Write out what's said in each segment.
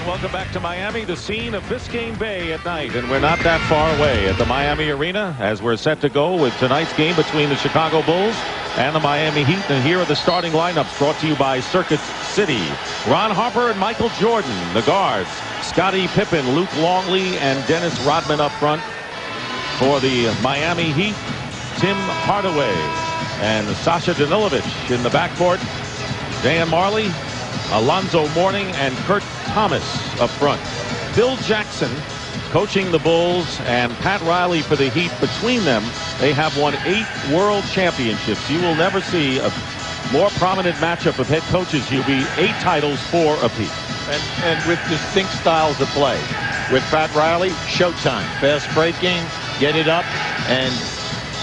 And welcome back to Miami, the scene of Biscayne Bay at night. And we're not that far away at the Miami Arena as we're set to go with tonight's game between the Chicago Bulls and the Miami Heat. And here are the starting lineups brought to you by Circuit City. Ron Harper and Michael Jordan, the guards. Scottie Pippen, Luke Longley, and Dennis Rodman up front. For the Miami Heat, Tim Hardaway and Sasha Danilovic in the backcourt. Dan Marley, Alonzo Mourning, and Kurt Thomas up front. Phil Jackson coaching the Bulls and Pat Riley for the Heat. Between them, they have won 8 world championships. You will never see a more prominent matchup of head coaches. You'll be 8 titles, 4 apiece. And with distinct styles of play. With Pat Riley, showtime, fast break game, get it up, and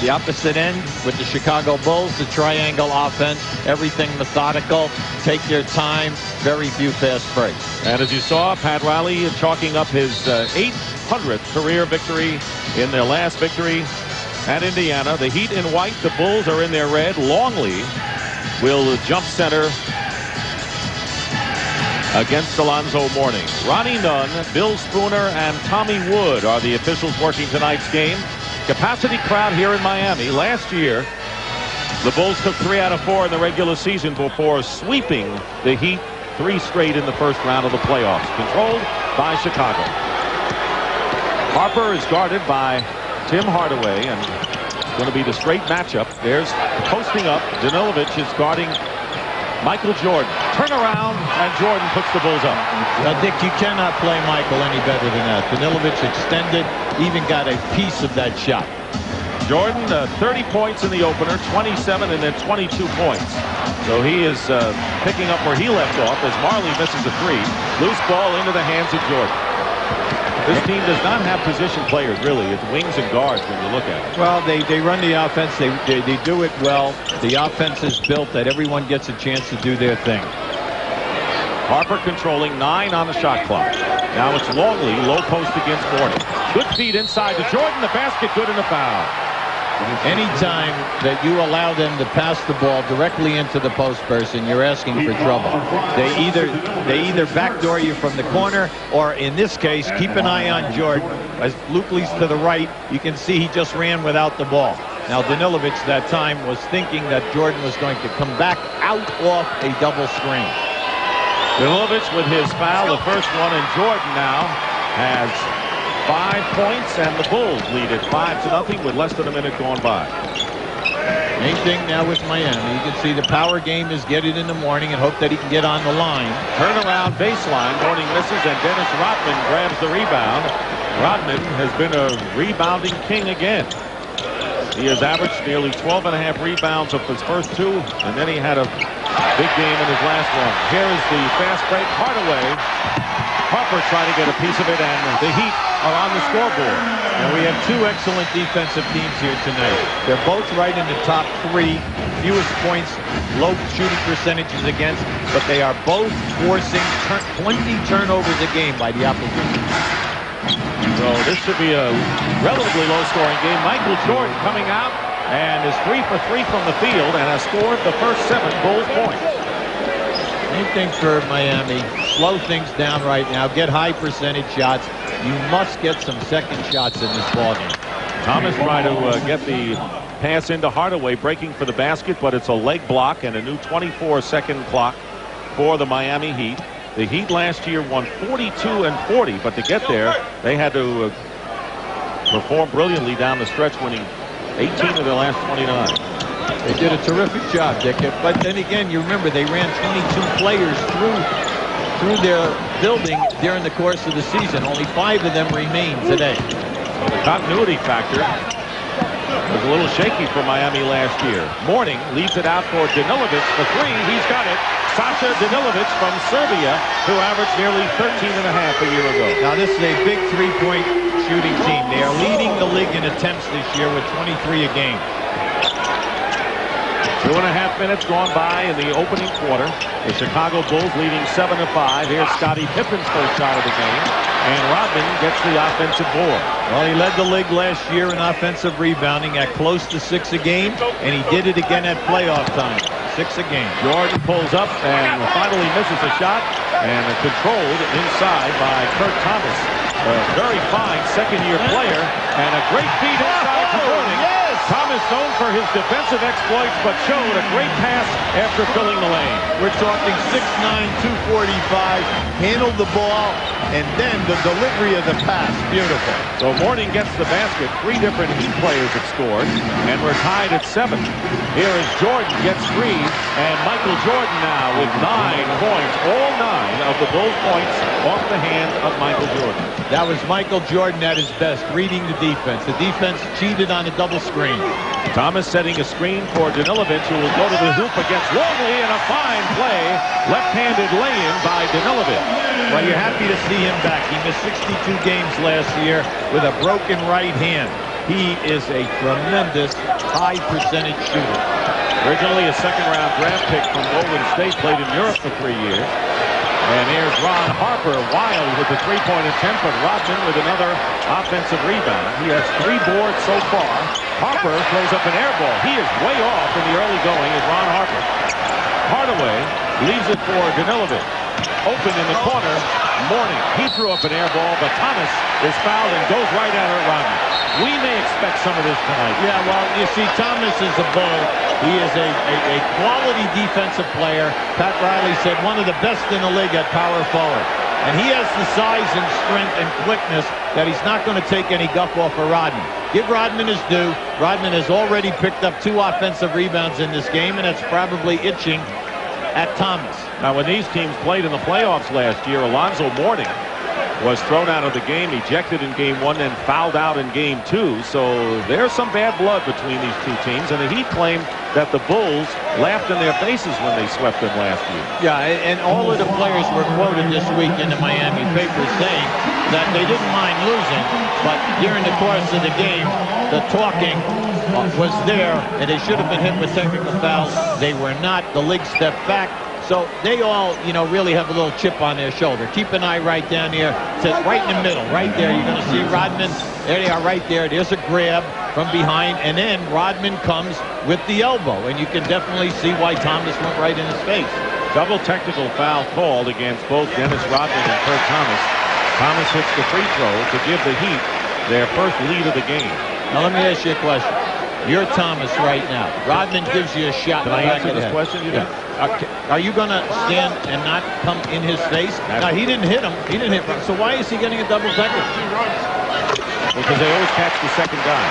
the opposite end with the Chicago Bulls, the triangle offense, everything methodical, take their time, very few fast breaks. And as you saw, Pat Riley chalking up his 800th career victory in their last victory at Indiana. The Heat in white, the Bulls are in their red. Longley will jump center against Alonzo Mourning. Ronnie Nunn, Bill Spooner, and Tommy Wood are the officials working tonight's game. Capacity crowd here in Miami. Last year, the Bulls took 3 out of 4 in the regular season before sweeping the Heat 3 straight in the first round of the playoffs. Controlled by Chicago. Harper is guarded by Tim Hardaway, and going to be the straight matchup. There's posting up. Danilovic is guarding Michael Jordan. Turn around, and Jordan puts the Bulls up. Now, Dick, you cannot play Michael any better than that. Danilovic extended, even got a piece of that shot. Jordan, 30 points in the opener, 27 and then 22 points. So he is picking up where he left off as Marley misses a 3. Loose ball into the hands of Jordan. This team does not have position players, really. It's wings and guards when you look at it. Well, they run the offense. They do it well. The offense is built that everyone gets a chance to do their thing. Harper controlling 9 on the shot clock. Now it's Longley, low post against Mourning. Good feed inside to Jordan. The basket, good, and a foul. Anytime that you allow them to pass the ball directly into the post person, you're asking for trouble. They either backdoor you from the corner, or in this case, keep an eye on Jordan. As Luke leads to the right, you can see he just ran without the ball. Now Danilovic that time was thinking that Jordan was going to come back out off a double screen. Danilovic with his foul, the first one, and Jordan now has 5 points, and the Bulls lead it 5-0 with less than a minute gone by. Main thing now with Miami, you can see the power game is get it in the morning and hope that he can get on the line. Turnaround baseline, Mourning misses, and Dennis Rodman grabs the rebound. Rodman has been a rebounding king again. He has averaged nearly 12.5 rebounds of his first 2, and then he had a big game in his last one. Here is the fast break. Hardaway. Harper trying to get a piece of it, and the Heat are on the scoreboard. And we have 2 excellent defensive teams here tonight. They're both right in the top 3, fewest points, low shooting percentages against, but they are both forcing 20 turnovers a game by the opposition. So this should be a relatively low-scoring game. Michael Jordan coming out and is 3 for 3 from the field and has scored the first 7 Bulls points. Main thing for Miami, slow things down right now, get high percentage shots. You must get some second shots in this ballgame. Thomas trying to get the pass into Hardaway, breaking for the basket, but it's a leg block and a new 24-second clock for the Miami Heat. The Heat last year won 42-40, but to get there, they had to perform brilliantly down the stretch, winning 18 of their last 29. They did a terrific job, Dick. But then again, you remember they ran 22 players through their building during the course of the season. Only 5 of them remain today. So the continuity factor was a little shaky for Miami last year. Mourning leaves it out for Danilovic for 3. He's got it. Sasha Danilovic from Serbia, who averaged nearly 13.5 a year ago. Now this is a big 3-point shooting team. They are leading the league in attempts this year with 23 a game. 2.5 minutes gone by in the opening quarter. The Chicago Bulls leading 7-5. Here's Scottie Pippen's first shot of the game, and Rodman gets the offensive board. Well, he led the league last year in offensive rebounding at close to 6 a game, and he did it again at playoff time. 6 a game. Jordan pulls up and finally misses a shot. and controlled inside by Kurt Thomas. A very fine second-year player, and a great feed inside to Bruning. Thomas known for his defensive exploits, but showed a great pass after filling the lane. We're talking 6'9", 245, handled the ball, and then the delivery of the pass. Beautiful. So Mourning gets the basket. 3 different Heat players have scored, and we're tied at 7. Here is Jordan, gets 3, and Michael Jordan now with 9 points. All 9 of the Bulls points off the hand of Michael Jordan. That was Michael Jordan at his best, reading the defense. The defense cheated on a double screen. Thomas setting a screen for Danilovic, who will go to the hoop against Longley, and a fine play. Left-handed lay-in by Danilovic. Well, you're happy to see him back. He missed 62 games last year with a broken right hand. He is a tremendous high-percentage shooter. Originally a second-round draft pick from Golden State, played in Europe for 3 years. And here's Ron Harper, wild with the three-point attempt, but Rodman with another offensive rebound. He has 3 boards so far. Harper throws up an air ball. He is way off in the early going as Ron Harper. Hardaway leaves it for Danilovic. Open in the corner, Mourning. He threw up an air ball, but Thomas is fouled and goes right at her, Rodman. We may expect some of this tonight. Yeah, well, you see, Thomas is a bull. He is a quality defensive player. Pat Riley said one of the best in the league at power forward. And he has the size and strength and quickness that he's not going to take any guff off of Rodman. Give Rodman his due. Rodman has already picked up 2 offensive rebounds in this game, and it's probably itching at Thomas. Now, when these teams played in the playoffs last year, Alonzo Mourning was thrown out of the game, ejected in game 1, then fouled out in game 2. So there's some bad blood between these 2 teams, and the Heat claimed that the Bulls laughed in their faces when they swept them last year. Yeah, and all of the players were quoted this week in the Miami papers saying that they didn't mind losing, but during the course of the game, the talking was there, and they should have been hit with technical fouls. They were not. The league stepped back. So they all, really have a little chip on their shoulder. Keep an eye right down here. It's right in the middle, right there. You're going to see Rodman. There they are right there. There's a grab from behind, and then Rodman comes with the elbow, and you can definitely see why Thomas went right in his face. Double technical foul called against both Dennis Rodman and Kurt Thomas. Thomas hits the free throw to give the Heat their first lead of the game. Now let me ask you a question. You're Thomas right now. Rodman gives you a shot. Can I answer this question? Are you going to stand and not come in his face? Now, he didn't hit him. He didn't hit him. So why is he getting a double technical? Because they always catch the second guy.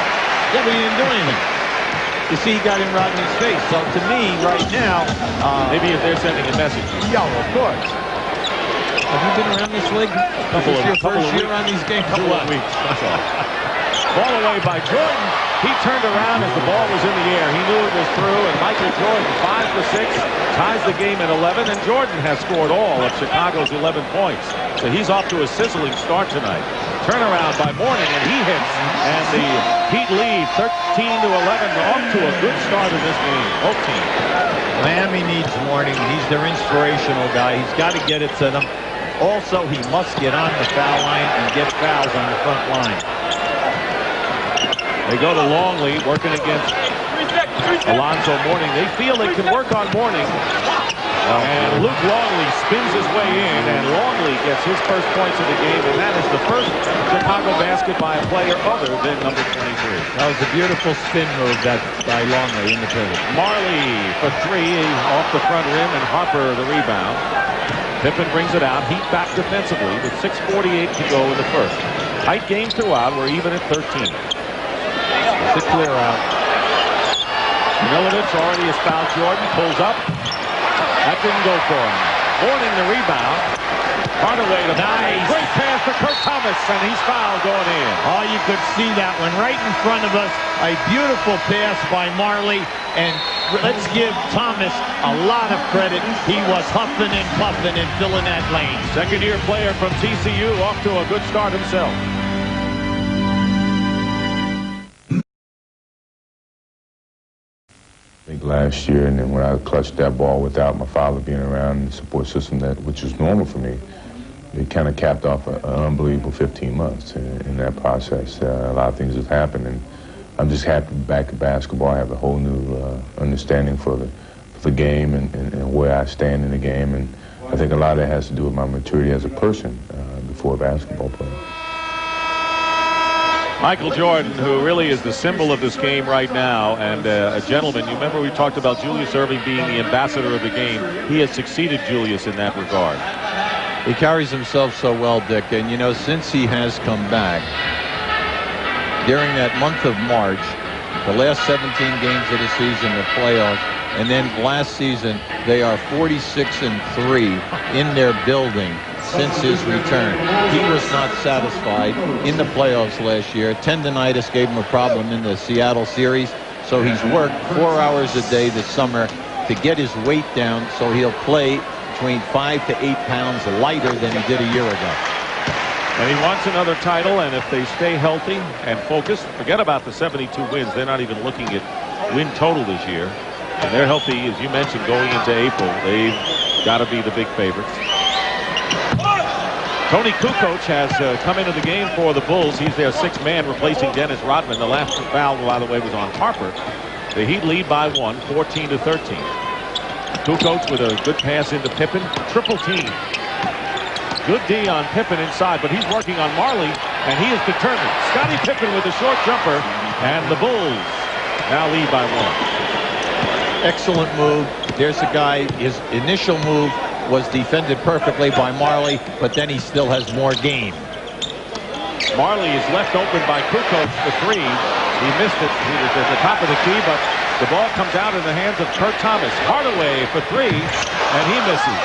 Yeah, but he didn't do anything. You see, he got in Rodman's face. So to me, right now... maybe if they're sending a message. Yeah, of course. Have you been around this league? Couple of first year on these games? Couple of weeks. That's all. Ball away by Jordan. He turned around as the ball was in the air. He knew it was through, and Michael Jordan, 5 for 6, ties the game at 11, and Jordan has scored all of Chicago's 11 points. So he's off to a sizzling start tonight. Turnaround by Mourning, and he hits, and the Heat lead 13-11, off to a good start in this game. Both teams. Miami needs Mourning. He's their inspirational guy. He's got to get it to them. Also, he must get on the foul line and get fouls on the front line. They go to Longley, working against Alonzo Mourning. They feel they can work on Mourning. And Luke Longley spins his way in, and Longley gets his first points of the game, and that is the first Chicago basket by a player other than number 23. That was a beautiful spin move by Longley in the pivot. Marley for 3 off the front rim, and Harper the rebound. Pippen brings it out. Heat back defensively with 6:48 to go in the first. Tight game throughout. We're even at 13. It's a clear out. Danilovic already has fouled Jordan. Pulls up. That didn't go for him. Mourning the rebound. Hardaway to nice. Great pass to Kurt Thomas, and he's fouled going in. Oh, you could see that one right in front of us. A beautiful pass by Marley. And let's give Thomas a lot of credit. He was huffing and puffing and filling that lane. Second-year player from TCU, off to a good start himself. Last year, and then when I clutched that ball without my father being around, the support system which was normal for me, it kind of capped off an unbelievable 15 months in that process. A lot of things have happened, and I'm just happy to be back at basketball. I have a whole new understanding for the game and where I stand in the game, and I think a lot of that has to do with my maturity as a person before a basketball player. Michael Jordan, who really is the symbol of this game right now, and a gentleman. You remember we talked about Julius Erving being the ambassador of the game. He has succeeded Julius in that regard. He carries himself so well, Dick, and you know, since he has come back, during that month of March, the last 17 games of the season, the playoffs, and then last season, they are 46-3 in their building since his return. He was not satisfied in the playoffs last year. Tendinitis gave him a problem in the Seattle series, so he's worked 4 hours a day this summer to get his weight down so he'll play between 5 to 8 pounds lighter than he did a year ago. And he wants another title, and if they stay healthy and focused, forget about the 72 wins. They're not even looking at win total this year. And they're healthy, as you mentioned, going into April. They've got to be the big favorites. Tony Kukoc has come into the game for the Bulls. He's their sixth man, replacing Dennis Rodman. The last foul, by the way, was on Harper. The Heat lead by 1, 14-13. Kukoc with a good pass into Pippen. Triple team. Good D on Pippen inside, but he's working on Marley, and he is determined. Scottie Pippen with a short jumper, and the Bulls now lead by 1. Excellent move. There's a guy, his initial move was defended perfectly by Marley, but then he still has more game. Marley is left open by Kukoc for three. He missed it. He was at the top of the key, but the ball comes out in the hands of Kurt Thomas. Hardaway for three, and he misses.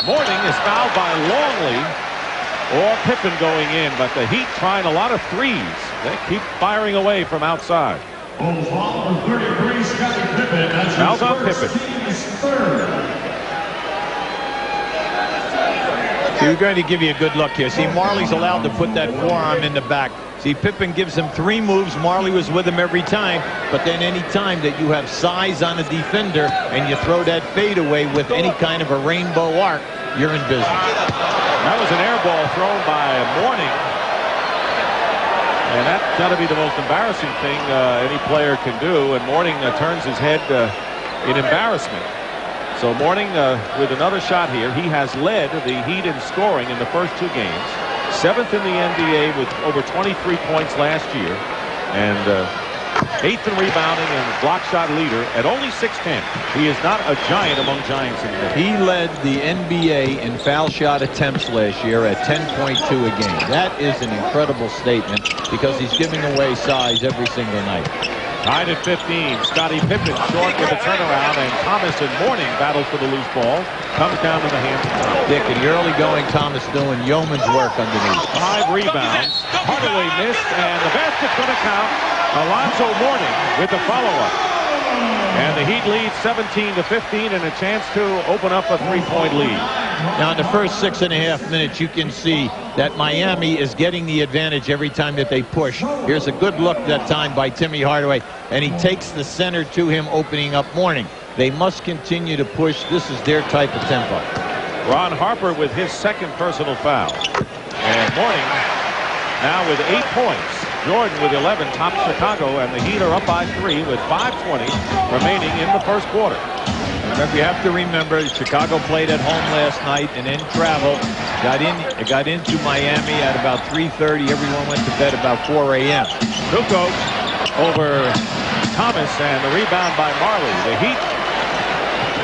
Mourning is fouled by Longley, or Pippen going in, but the Heat trying a lot of threes. They keep firing away from outside. Fouls on Pippen. We're going to give you a good look here. See, Marley's allowed to put that forearm in the back. See, Pippen gives him 3 moves. Marley was with him every time. But then any time that you have size on a defender and you throw that fadeaway with any kind of a rainbow arc, you're in business. That was an air ball thrown by Mourning. And that's got to be the most embarrassing thing any player can do. And Mourning turns his head in embarrassment. So Mourning with another shot here. He has led the Heat in scoring in the first 2 games. 7th in the NBA with over 23 points last year. And 8th in rebounding and block shot leader at only 6'10". He is not a giant among giants in the He led the NBA in foul shot attempts last year at 10.2 a game. That is an incredible statement because he's giving away size every single night. Tied at 15. Scottie Pippen short with a turnaround, and Thomas and Mourning battles for the loose ball. Comes down to the hands of Thomas. Dick, in the early going, Thomas doing yeoman's work underneath. 5 rebounds. Hardaway missed, and the basket's going to count. Alonzo Mourning with the follow-up. And the Heat lead 17-15 and a chance to open up a 3-point lead. Now, in the first 6.5 minutes, you can see that Miami is getting the advantage every time that they push. Here's a good look that time by Timmy Hardaway, and he takes the center to him, opening up Mourning. They must continue to push. This is their type of tempo. Ron Harper with his second personal foul. And Mourning now with 8 points. Jordan with 11 tops Chicago, and the Heat are up by 3 with 5:20 remaining in the first quarter. Remember, you have to remember, Chicago played at home last night and then traveled. Got into Miami at about 3:30. Everyone went to bed about 4 a.m. Kukoc over Thomas, and the rebound by Marley. The Heat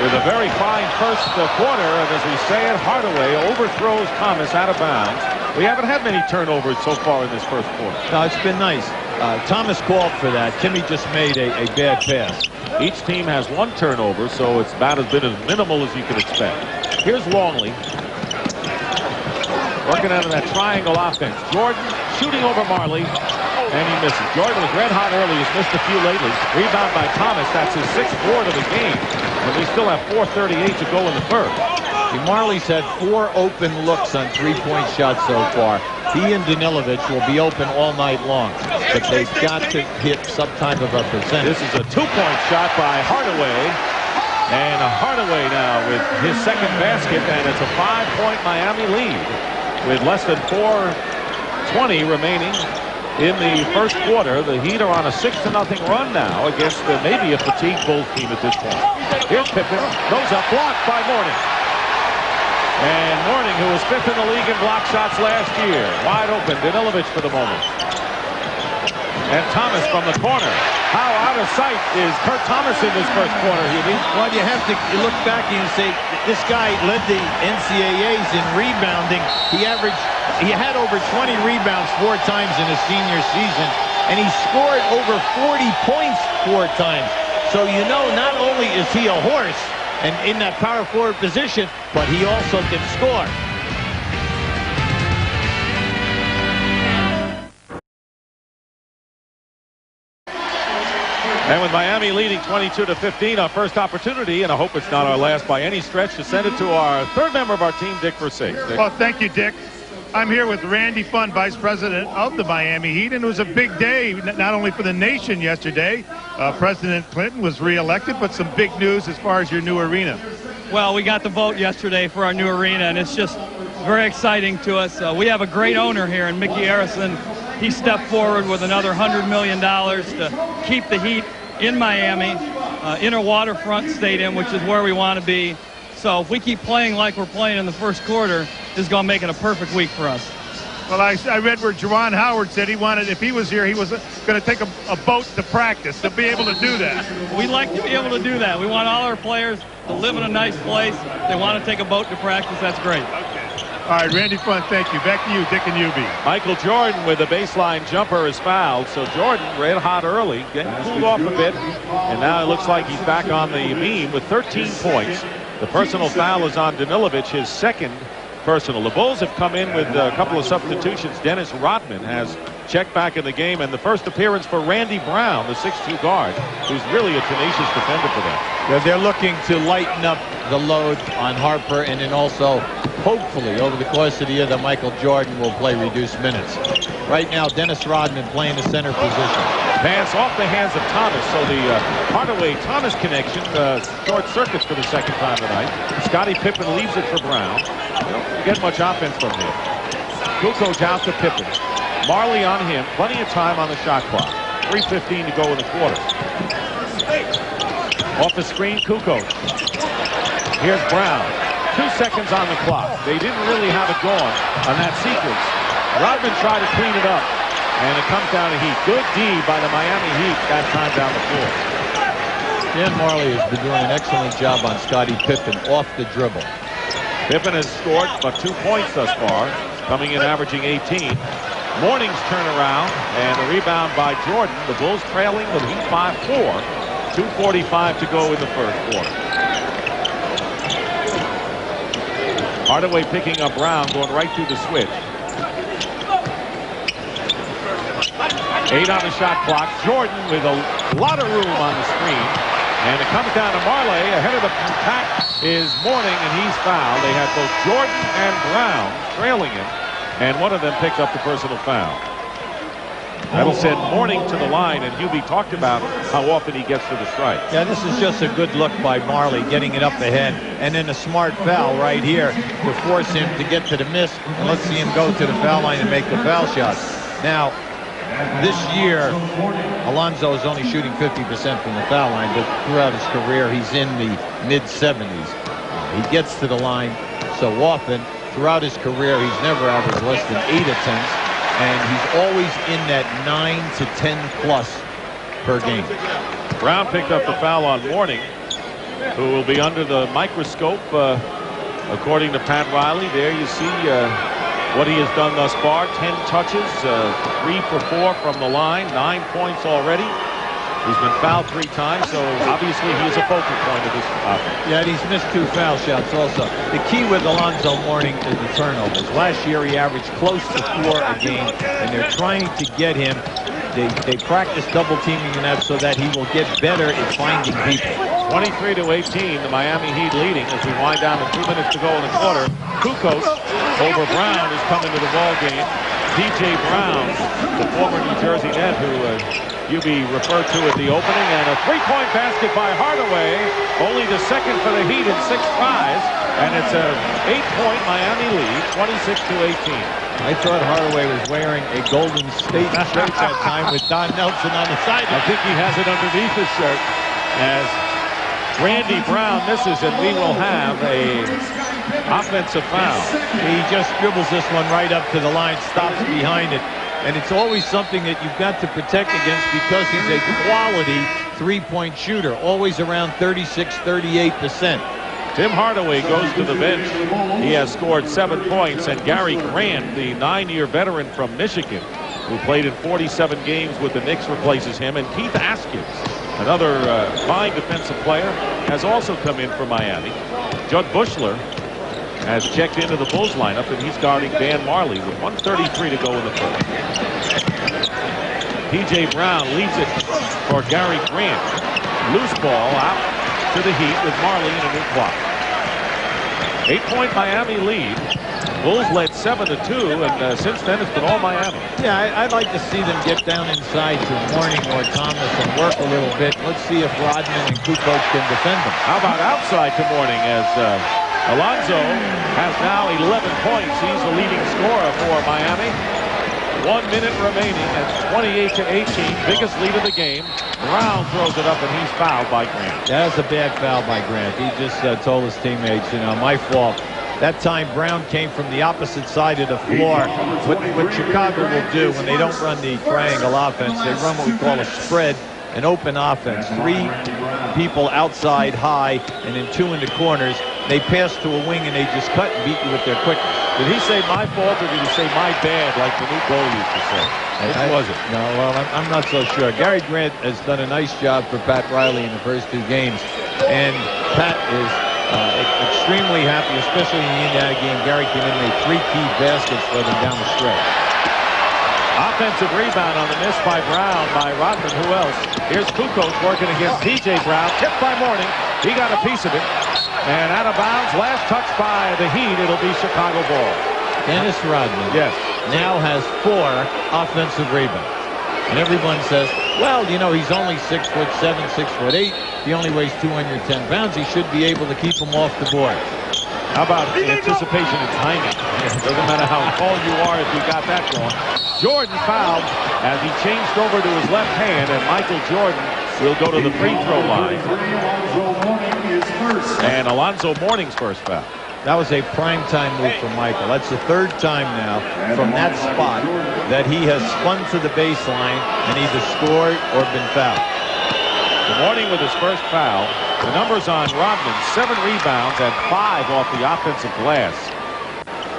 with a very fine first quarter, and as we say it, Hardaway overthrows Thomas out of bounds. We haven't had many turnovers so far in this first quarter. No, it's been nice. Thomas called for that. Timmy just made a bad pass. Each team has 1 turnover, so it's about as been as minimal as you could expect. Here's Longley. Working out of that triangle offense. Jordan shooting over Marley, and he misses. Jordan was red hot early. He's missed a few lately. Rebound by Thomas. That's his 6th board of the game. And we still have 4:38 to go in the first. Marley's had 4 open looks on 3-point shots so far. He and Danilovic will be open all night long, but they've got to hit some type of a percentage. This is a 2-point shot by Hardaway, and Hardaway now with his second basket, and it's a 5-point Miami lead with less than 4:20 remaining in the first quarter. The Heat are on a 6-0 run now against maybe a fatigued Bulls team at this point. Here's Pippen, goes up, blocked by Mourning. And Mourning, who was 5th in the league in block shots last year. Wide open. Danilovic for the moment. And Thomas from the corner. How out of sight is Kurt Thomas in this first quarter, Hubie? Well, you have to look back and you say, this guy led the NCAAs in rebounding. He had over 20 rebounds 4 times in his senior season, and he scored over 40 points 4 times. So you know, not only is he a horse and in that power forward position, but he also can score. And with Miami leading 22-15, our first opportunity, and I hope it's not our last by any stretch, to send it to our third member of our team, Dick Versace. Well, thank you, Dick. I'm here with Randy Funn, Vice President of the Miami Heat, and it was a big day, not only for the nation yesterday. President Clinton was reelected, but some big news as far as your new arena. Well, we got the vote yesterday for our new arena, and it's just very exciting to us. We have a great owner here in Mickey Arison. He stepped forward with another $100 million to keep the Heat in Miami, in a waterfront stadium, which is where we want to be. So if we keep playing like we're playing in the first quarter, this is going to make it a perfect week for us. Well, I read where Juwan Howard said he wanted, if he was here, he was going to take a boat to practice to be able to do that. We'd like to be able to do that. We want all our players to live in a nice place. They want to take a boat to practice. That's great. Okay. All right, Randy Funn, thank you. Back to you, Dick and Hubie. Michael Jordan with a baseline jumper is fouled. So Jordan red hot early, getting cooled off a bit. And now it looks like he's back on the beam with 13 points. The personal foul is on Danilovic, his second personal. The Bulls have come in with a couple of substitutions. Dennis Rodman has checked back in the game, and the first appearance for Randy Brown, the 6'2 guard, who's really a tenacious defender for them. Yeah, they're looking to lighten up the load on Harper, and then also, hopefully, over the course of the year, that Michael Jordan will play reduced minutes. Right now, Dennis Rodman playing the center position. Pass off the hands of Thomas, so the Hardaway-Thomas connection short circuits for the second time tonight. Scottie Pippen leaves it for Brown. You don't get much offense from him. Kukoc out to Pippen. Marley on him. Plenty of time on the shot clock. 3:15 to go in the quarter. Off the screen, Kukoc. Here's Brown. 2 seconds on the clock. They didn't really have it going on that sequence. Rodman tried to clean it up, and it comes down to Heat. Good D by the Miami Heat that time down the floor. Dan Marley has been doing an excellent job on Scottie Pippen off the dribble. Pippen has scored but 2 points thus far, coming in averaging 18. Mourning's turnaround and a rebound by Jordan. The Bulls trailing with Heat 5-4. 2:45 to go in the first quarter. Hardaway picking up Brown, going right through the switch. 8 on the shot clock. Jordan with a lot of room on the screen. And it comes down to Marley. Ahead of the pack is Mourning, and he's fouled. They had both Jordan and Brown trailing him, and one of them picked up the personal foul. That'll send Mourning to the line, and Hubie talked about how often he gets to the strike. Yeah, this is just a good look by Marley, getting it up ahead, and then a smart foul right here to force him to get to the miss, and let's see him go to the foul line and make the foul shot. Now, this year, Alonzo is only shooting 50% from the foul line, but throughout his career, he's in the mid-70s. He gets to the line so often. Throughout his career, he's never averaged less than 8 attempts, and he's always in that 9 to 10 plus per game. Brown picked up the foul on Mourning, who will be under the microscope, according to Pat Riley. There you see what he has done thus far. 10 touches, 3 for 4 from the line, 9 points already. He's been fouled 3 times, so obviously he's a focal point of this offense. Yeah, and he's missed 2 foul shots also. The key with Alonzo Mourning is the turnovers. Last year he averaged close to 4 a game, and they're trying to get him. They practice double teaming in that so that he will get better at finding people. 23-18, the Miami Heat leading as we wind down to 2 minutes to go in the quarter. Kukoc over Brown is coming to the ball game. P.J. Brown, the former New Jersey Net, who Hubie referred to at the opening, and a 3-point basket by Hardaway. Only the second for the Heat in 6 tries, and it's a 8-point Miami lead, 26-18. I thought Hardaway was wearing a Golden State shirt that time with Don Nelson on the side. I think he has it underneath his shirt as Randy Brown misses, and we will have a Offensive foul. He just dribbles this one right up to the line, stops behind it. And it's always something that you've got to protect against because he's a quality three-point shooter, always around 36-38%. Tim Hardaway goes to the bench. He has scored 7 points, and Gary Grant, the 9-year veteran from Michigan, who played in 47 games with the Knicks, replaces him. And Keith Askins, another fine defensive player, has also come in for Miami. Judd Bushler has checked into the Bulls lineup, and he's guarding Dan Marley with 1:33 to go in the first. P.J. Brown leaves it for Gary Grant. Loose ball out to the Heat with Marley in a new clock. 8-point Miami lead. Bulls led 7-2, and since then it's been all Miami. Yeah, I'd like to see them get down inside to Mourning or Thomas and work a little bit. Let's see if Rodman and Kukoc can defend them. How about outside to Mourning as Alonzo has now 11 points. He's the leading scorer for Miami. 1 minute remaining at 28-18. Biggest lead of the game. Brown throws it up, and he's fouled by Grant. That's a bad foul by Grant. He just told his teammates, you know, my fault. That time Brown came from the opposite side of the floor. What Chicago will do when they don't run the triangle offense, they run what we call a spread, an open offense. 3 people outside high and then 2 in the corners. They pass to a wing and they just cut and beat you with their quickness. Did he say my fault or did he say my bad like the new goal used to say? Which was it? No, well, I'm not so sure. Gary Grant has done a nice job for Pat Riley in the first 2 games. And Pat is extremely happy, especially in the Indiana game. Gary came in and made 3 key baskets for them down the stretch. Offensive rebound on the miss by Brown by Rodman. Who else? Here's Kukoc working against P.J. Brown. Tipped by Mourning. He got a piece of it. And out of bounds. Last touch by the Heat. It'll be Chicago ball. Dennis Rodman now has 4 offensive rebounds. And everyone says, well, you know, he's only 6'7", 6'8". He only weighs 210 pounds. He should be able to keep him off the board. How about anticipation and timing? It doesn't matter how tall you are if you got that going. Jordan fouled as he changed over to his left hand, and Michael Jordan will go to the free throw line. And Alonzo Mourning's first foul. That was a primetime move from Michael. That's the 3rd time now from that spot that he has spun to the baseline and either scored or been fouled. Mourning with his first foul. The numbers on Rodman, 7 rebounds and 5 off the offensive glass.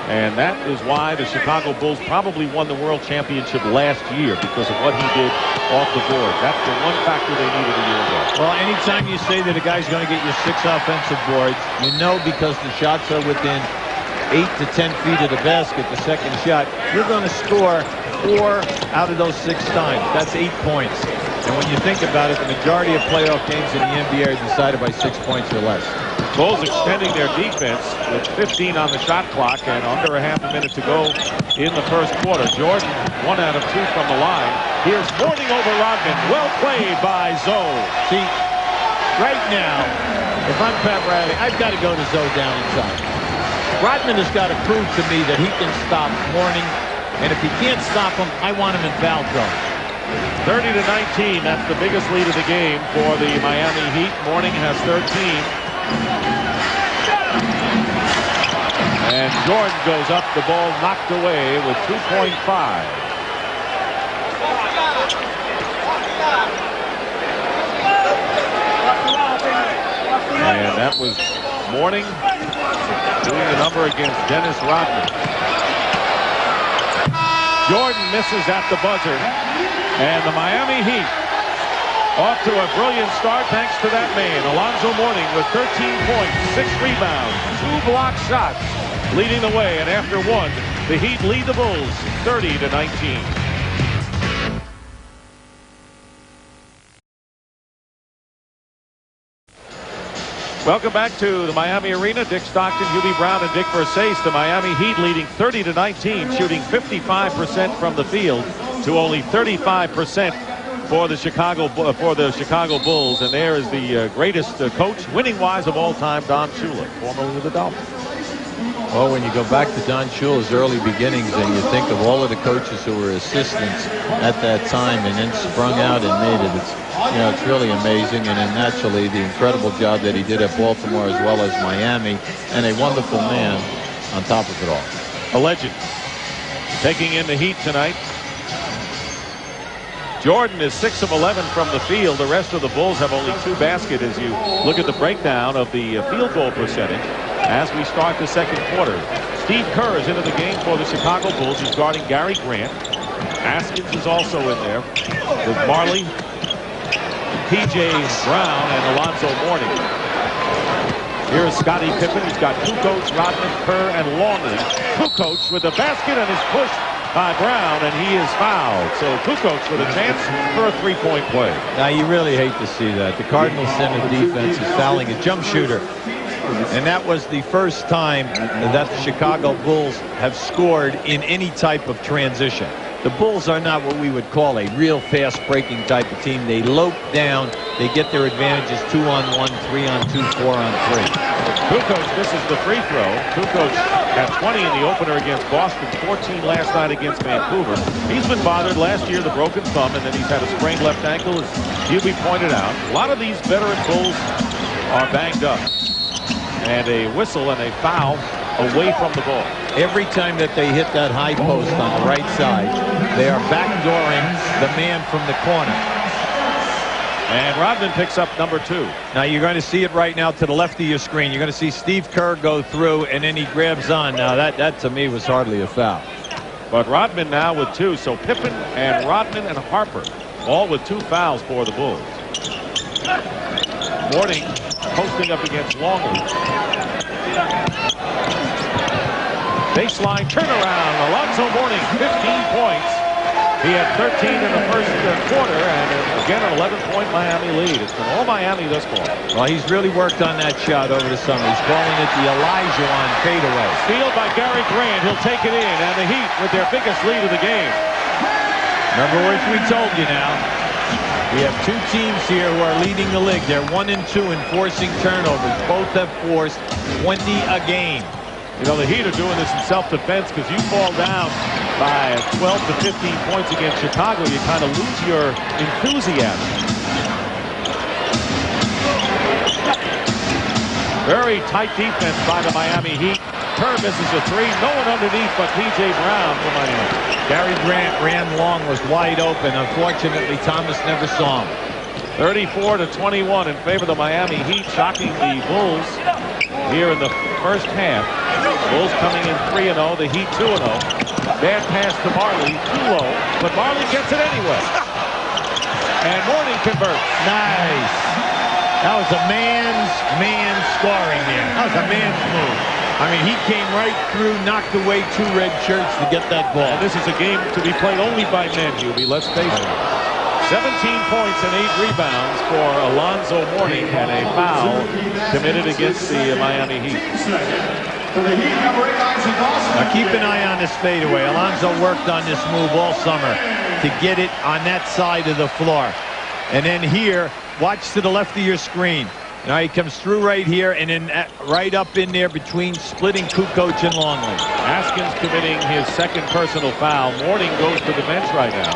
And that is why the Chicago Bulls probably won the World Championship last year, because of what he did off the board. That's the one factor they needed a year ago. Well, anytime you say that a guy's going to get you 6 offensive boards, you know, because the shots are within 8 to 10 feet of the basket, the second shot, you're going to score 4 out of those 6 times. That's 8 points. And when you think about it, the majority of playoff games in the NBA are decided by 6 points or less. Bulls extending their defense with 15 on the shot clock and under a half a minute to go in the first quarter. Jordan, 1 out of 2 from the line. Here's Mourning over Rodman. Well played by Zoe. See, right now, if I'm Pat Riley, I've got to go to Zoe down inside. Rodman has got to prove to me that he can stop Mourning, and if he can't stop him, I want him in foul trouble. 30-19, that's the biggest lead of the game for the Miami Heat. Mourning has 13. And Jordan goes up, the ball knocked away with 2.5. And that was Mourning doing the number against Dennis Rodman. Jordan misses at the buzzer. And the Miami Heat off to a brilliant start thanks to that man, Alonzo Mourning, with 13 points, 6 rebounds, 2 block shots, leading the way. And after 1, the Heat lead the Bulls 30-19. Welcome back to the Miami Arena. Dick Stockton, Hubie Brown, and Dick Versace. The Miami Heat leading 30-19, shooting 55% from the field to only 35% for the Chicago Bulls. And there is the greatest coach, winning-wise of all time, Don Shula, formerly with the Dolphins. Well, when you go back to Don Shula's early beginnings and you think of all of the coaches who were assistants at that time and then sprung out and made it, know, it's really amazing, and then naturally the incredible job that he did at Baltimore as well as Miami, and a wonderful man on top of it all. A legend. Taking in the Heat tonight. Jordan is 6 of 11 from the field. The rest of the Bulls have only 2 baskets as you look at the breakdown of the field goal percentage as we start the second quarter. Steve Kerr is into the game for the Chicago Bulls. He's guarding Gary Grant. Askins is also in there with Marley, P.J. Brown, and Alonzo Mourning. Here is Scottie Pippen. He's got Kukoc, Rodman, Kerr, and Longley. Kukoc with the basket and is pushed by Brown, and he is fouled. So Kukoc with a chance for a 3-point play. Now you really hate to see that. The Cardinals center defense is fouling a jump shooter. And that was the first time that the Chicago Bulls have scored in any type of transition. The Bulls are not what we would call a real fast breaking type of team. They lope down. They get their advantages 2-on-1, 3-on-2, 4-on-3. Kukoc misses the free throw. Kukoc had 20 in the opener against Boston, 14 last night against Vancouver. He's been bothered last year, the broken thumb, and then he's had a sprained left ankle, as Hubie pointed out. A lot of these veteran Bulls are banged up. And a whistle and a foul away from the ball. Every time that they hit that high post on the right side, they are backdooring the man from the corner. And Rodman picks up number 2. Now you're going to see it right now to the left of your screen. You're going to see Steve Kerr go through, and then he grabs on. Now that to me was hardly a foul. But Rodman now with 2. So Pippen and Rodman and Harper all with 2 fouls for the Bulls. Mourning posting up against Longley. Baseline turnaround. Alonzo Mourning, 15 points. He had 13 in the first quarter, and again an 11-point Miami lead. It's been all Miami thus far. Well, he's really worked on that shot over the summer. He's calling it the Elijah on fadeaway. Steal by Gary Grant. He'll take it in, and the Heat with their biggest lead of the game. Remember what we told you now. We have 2 teams here who are leading the league. They're 1 and 2 in forcing turnovers. Both have forced 20 a game. You know, the Heat are doing this in self-defense because you fall down by 12 to 15 points against Chicago, you kind of lose your enthusiasm. Very tight defense by the Miami Heat. Kerr misses a 3. No one underneath but P.J. Brown for Miami. Gary Grant ran long, was wide open. Unfortunately, Thomas never saw him. 34 to 21 in favor of the Miami Heat, shocking the Bulls here in the first half. Bulls coming in 3-0, the Heat 2-0. Bad pass to Marley, too low, but Marley gets it anyway. And Mourning converts. Nice. That was a man's scoring there. That was a man's move. I mean, he came right through, knocked away 2 red shirts to get that ball. And this is a game to be played only by men, Hubie. Let's face it. 17 points and 8 rebounds for Alonzo Mourning, and a foul committed against the Miami Heat. Now keep an eye on this fadeaway. Alonzo worked on this move all summer to get it on that side of the floor. And then here, watch to the left of your screen. Now he comes through right here, and then right up in there between splitting Kukoc and Longley. Askins committing his second personal foul. Mourning goes to the bench right now,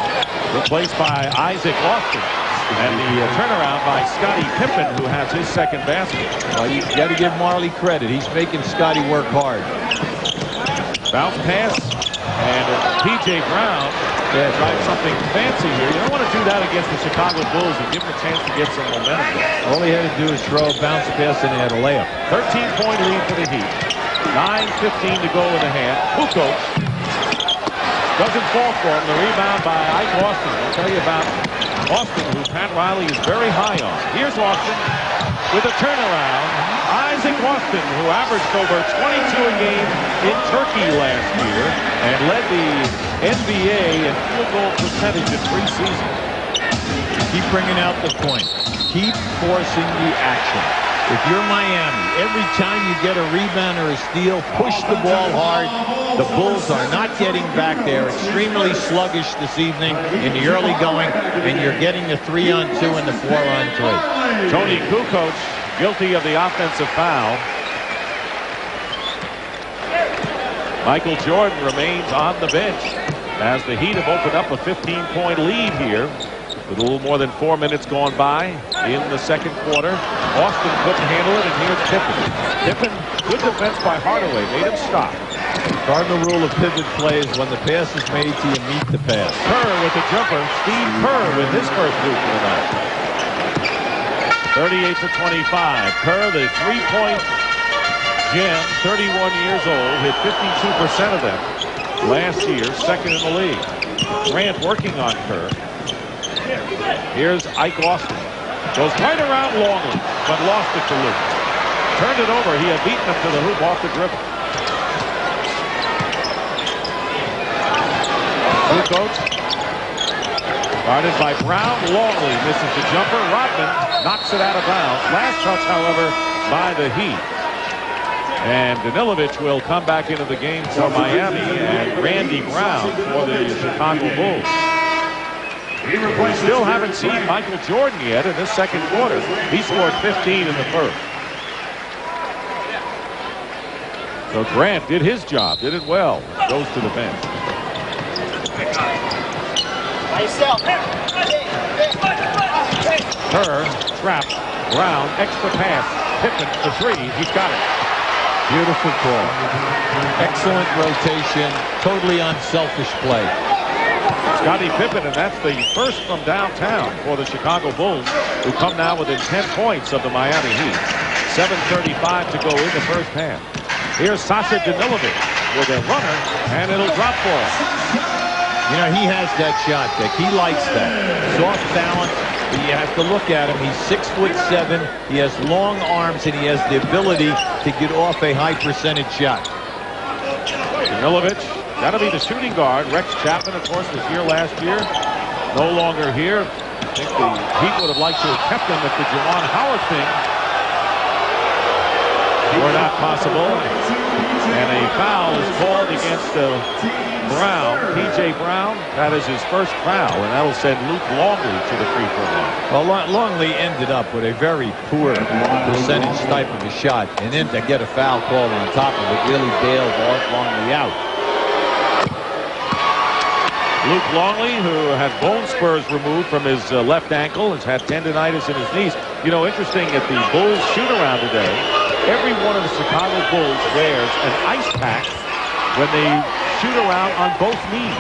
replaced by Isaac Austin. And the turnaround by Scottie Pippen, who has his second basket. Well, you got to give Marley credit. He's making Scottie work hard. Bounce pass, and P.J. Brown tried something fancy here. You don't want to do that against the Chicago Bulls and give them a chance to get some momentum. All he had to do is throw a bounce pass and add a layup. 13-point lead for the Heat. 9:15 to go in the half. Kukoc doesn't fall for him. The rebound by Ike Austin. I'll tell you about Austin, who Pat Riley is very high on. Here's Austin with a turnaround. Isaac Austin, who averaged over 22 a game in Turkey last year and led the NBA in field goal percentage in preseason. Keep bringing out the point. Keep forcing the action. If you're Miami, every time you get a rebound or a steal, push the ball hard. The Bulls are not getting back. They're extremely sluggish this evening in the early going, and you're getting the 3-on-2 and the 4-on-3. Tony Kukoc guilty of the offensive foul. Michael Jordan remains on the bench as the Heat have opened up a 15-point lead here With a little more than 4 minutes gone by in the second quarter. Austin couldn't handle it, and here's Pippen. Pippen, good defense by Hardaway, made him stop. Cardinal rule of pivot plays when the pass is made to you, meet the pass. Kerr with the jumper. Steve Kerr with his first boot for the night. 38-25. Kerr, the three-point gem, 31 years old, hit 52% of them last year, second in the league. Grant working on Kerr. Here's Ike Austin. Goes right around Longley, but lost it to Luke. Turned it over. He had beaten him to the hoop off the dribble. Luke Oates. Guarded by Brown. Longley misses the jumper. Rodman knocks it out of bounds. Last touch, however, by the Heat. And Danilovic will come back into the game for Miami, and Randy Brown for the Chicago Bulls. We still haven't seen Michael Jordan yet in this second quarter. He scored 15 in the first. So Grant did his job, did it well. Goes to the bench. Kerr trapped. Brown, extra pass. Pippen for three. He's got it. Beautiful call. Excellent rotation. Totally unselfish play. Scottie Pippen, and that's the first from downtown for the Chicago Bulls, who come now within 10 points of the Miami Heat. 7:35 to go in the first half. Here's Sasha Danilovic with a runner, and it'll drop for him. You know, he has that shot, Dick. He likes that. Soft balance. You have to look at him. He's 6'7". He has long arms, and he has the ability to get off a high percentage shot. Danilovic, got to be the shooting guard. Rex Chapman, of course, was here last year. No longer here. I think the Heat would have liked to have kept him if the Juwan Howard thing were not possible. And a foul is called against Brown, P.J. Brown. That is his first foul, and that'll send Luke Longley to the free throw line. Well, Longley ended up with a very poor percentage type of a shot, and then to get a foul called on top of it really bailed Longley out. Luke Longley, who had bone spurs removed from his left ankle, has had tendonitis in his knees. You know, interesting, at the Bulls shoot-around today, every one of the Chicago Bulls wears an ice pack when they shoot around on both knees.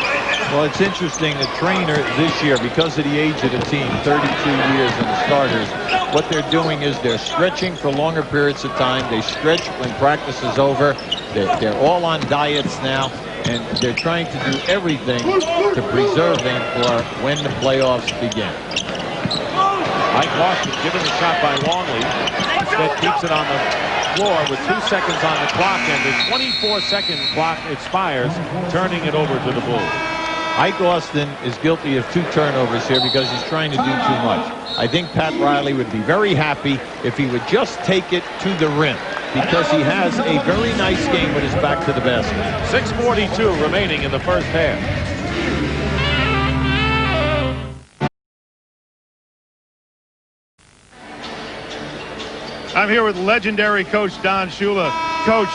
Well, it's interesting, the trainer this year, because of the age of the team, 32 years in the starters, what they're doing is they're stretching for longer periods of time. They stretch when practice is over. They're all on diets now, and they're trying to do everything to preserve them for when the playoffs begin. Mike Austin given the shot by Longley. Instead keeps it on the floor with 2 seconds on the clock, and the 24-second clock expires, turning it over to the Bulls. Ike Austin is guilty of 2 turnovers here because he's trying to do too much. I think Pat Riley would be very happy if he would just take it to the rim, because he has a very nice game with his back to the basket. 6:42 remaining in the first half. I'm here with legendary coach Don Shula. Coach,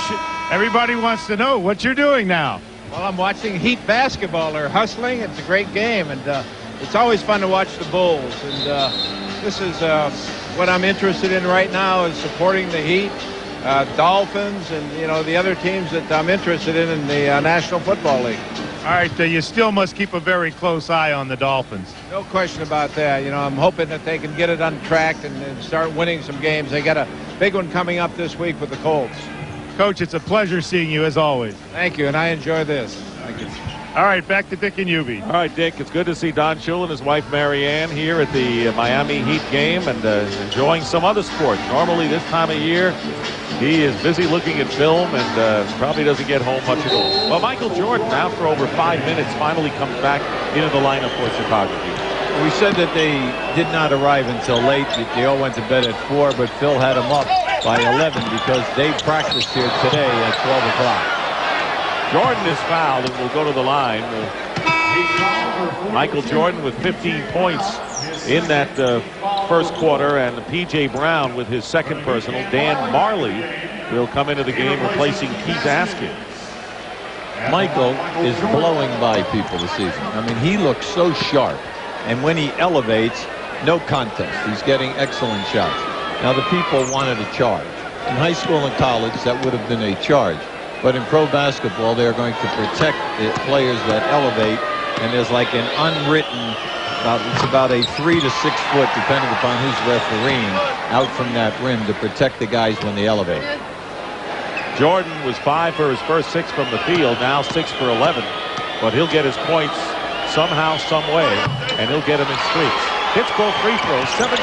everybody wants to know what you're doing now. Well, I'm watching Heat basketball. They're hustling. It's a great game, and it's always fun to watch the Bulls. And this is what I'm interested in right now, is supporting the Heat, Dolphins, and the other teams that I'm interested in the National Football League. All right, you still must keep a very close eye on the Dolphins. No question about that. I'm hoping that they can get it on track and start winning some games. They got a big one coming up this week with the Colts. Coach, it's a pleasure seeing you as always. Thank you, and I enjoy this. Thank you. All right, back to Dick and Ubi. All right, Dick, it's good to see Don Shula and his wife Mary Ann here at the Miami Heat game and enjoying some other sport. Normally this time of year, he is busy looking at film and probably doesn't get home much at all. Well, Michael Jordan, after over 5 minutes, finally comes back into the lineup for Chicago. We said that they did not arrive until late. They all went to bed at 4, but Phil had them up by 11 because they practiced here today at 12 o'clock. Jordan is fouled and will go to the line. Michael Jordan with 15 points in that first quarter, and P.J. Brown with his second personal. Dan Marley will come into the game replacing Keith Askin. Michael is blowing by people this season. I mean, he looks so sharp. and when he elevates, no contest. He's getting excellent shots. Now, the people wanted a charge. In high school and college, that would have been a charge. But in pro basketball, they're going to protect the players that elevate, and there's like an unwritten, it's about a 3 to 6 foot, depending upon who's refereeing, out from that rim to protect the guys when they elevate. Jordan was 5 for his first 6 from the field, now 6 for 11. But he'll get his points somehow, some way, and he'll get them in streaks. Hits both free throws, 17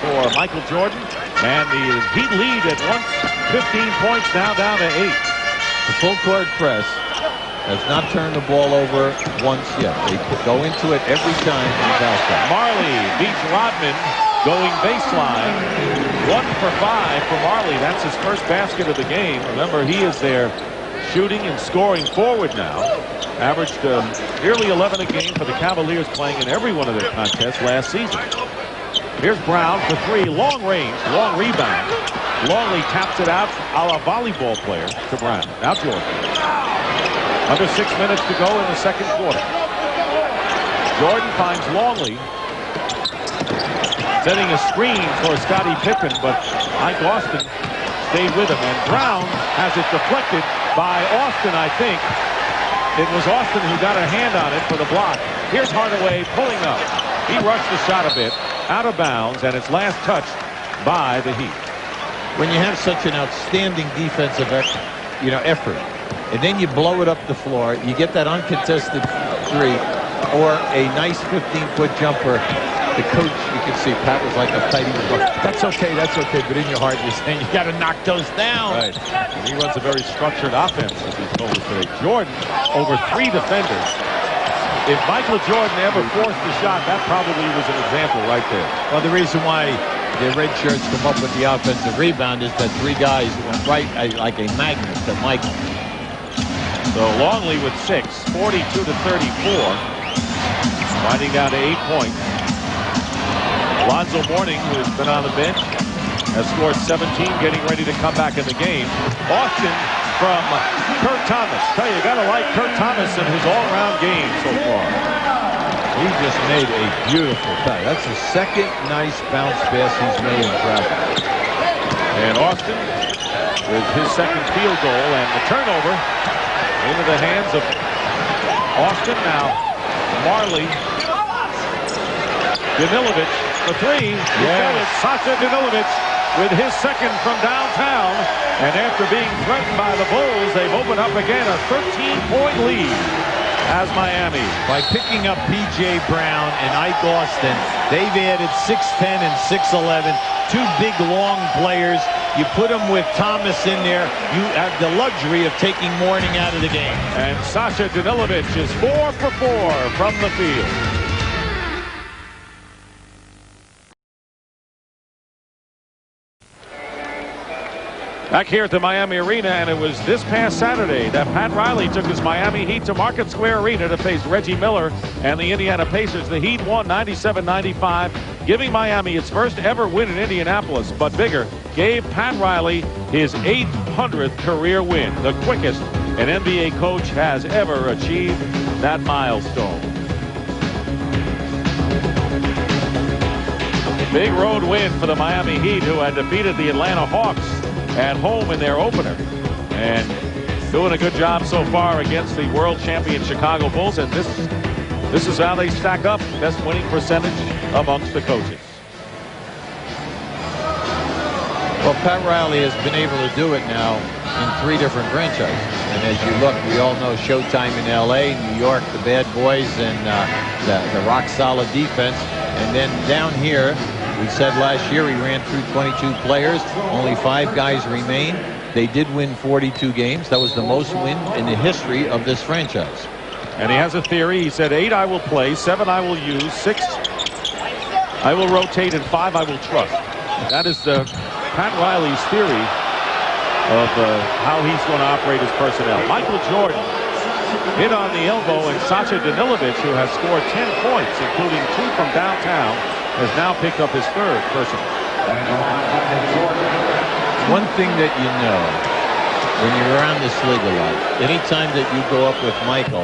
for Michael Jordan, and the Heat lead at once 15 points, now down to 8. The full court press has not turned the ball over once yet. They go into it every time in the foul shot. Marley beats Rodman, going baseline. 1 for 5 for Marley. That's his first basket of the game. Remember, he is there shooting and scoring forward now. Averaged nearly 11 a game for the Cavaliers, playing in every one of their contests last season. Here's Brown for 3, long range, long rebound. Longley taps it out, a la volleyball player, to Brown. Now Jordan. Under 6 minutes to go in the second quarter. Jordan finds Longley, setting a screen for Scottie Pippen, but Mike Austin stayed with him. And Brown has it deflected by Austin, I think. It was Austin who got a hand on it for the block. Here's Hardaway pulling up. He rushed the shot a bit, out of bounds, and it's last touched by the Heat. When you have such an outstanding defensive effort, and then you blow it up the floor, you get that uncontested 3 or a nice 15-foot jumper. The coach, you can see Pat was like a fighting. That's okay, but in your heart you're saying you got to knock those down. Right. And he runs a very structured offense, as he told us today. Jordan over 3 defenders. If Michael Jordan ever forced the shot, that probably was an example right there. Well, the reason why the red shirts come up with the offensive rebound is that 3 guys went right like a magnet to Michael. So Longley with 6, 42 to 34. Winding down to 8 points. Lonzo Mourning, who has been on the bench, has scored 17, getting ready to come back in the game. Austin from Kurt Thomas. Tell you, you got to like Kurt Thomas in his all-around game so far. He just made a beautiful pass. That's the second nice bounce pass he's made in traffic. And Austin with his second field goal, and the turnover into the hands of Austin. Now Marley. Danilovic for 3. Yes. Sasha Danilovic with his second from downtown. And after being threatened by the Bulls, they've opened up again a 13-point lead as Miami. By picking up P.J. Brown and Ike Austin, they've added 6'10 and 6'11. 2 big, long players. You put them with Thomas in there, you have the luxury of taking Mourning out of the game. And Sasha Danilovic is 4 for 4 from the field. Back here at the Miami Arena, and it was this past Saturday that Pat Riley took his Miami Heat to Market Square Arena to face Reggie Miller and the Indiana Pacers. The Heat won 97-95, giving Miami its first ever win in Indianapolis, but bigger, gave Pat Riley his 800th career win, the quickest an NBA coach has ever achieved that milestone. Big road win for the Miami Heat, who had defeated the Atlanta Hawks at home in their opener, and doing a good job so far against the world champion Chicago Bulls. And this is how they stack up, best winning percentage amongst the coaches. Well, Pat Riley has been able to do it now in 3 different franchises. And as you look, we all know Showtime in L.A., New York, the Bad Boys, and the rock-solid defense. And then down here, we said last year he ran through 22 players. Only 5 guys remain. They did win 42 games. That was the most win in the history of this franchise. And he has a theory. He said 8 I will play, 7 I will use, 6 I will rotate, and 5 I will trust. That is Pat Riley's theory of how he's going to operate his personnel. Michael Jordan hit on the elbow, and Sasha Danilovic, who has scored 10 points, including 2 from downtown, has now picked up his 3rd personal. One thing that you know when you're around this league a lot, anytime that you go up with Michael,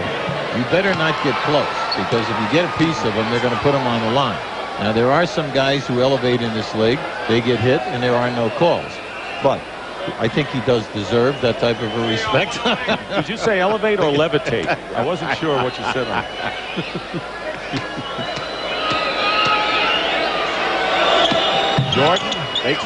you better not get close. because if you get a piece of them, they're going to put them on the line. Now, there are some guys who elevate in this league. They get hit, and there are no calls. But I think he does deserve that type of a respect. Did you say elevate or levitate? I wasn't sure what you said. Jordan makes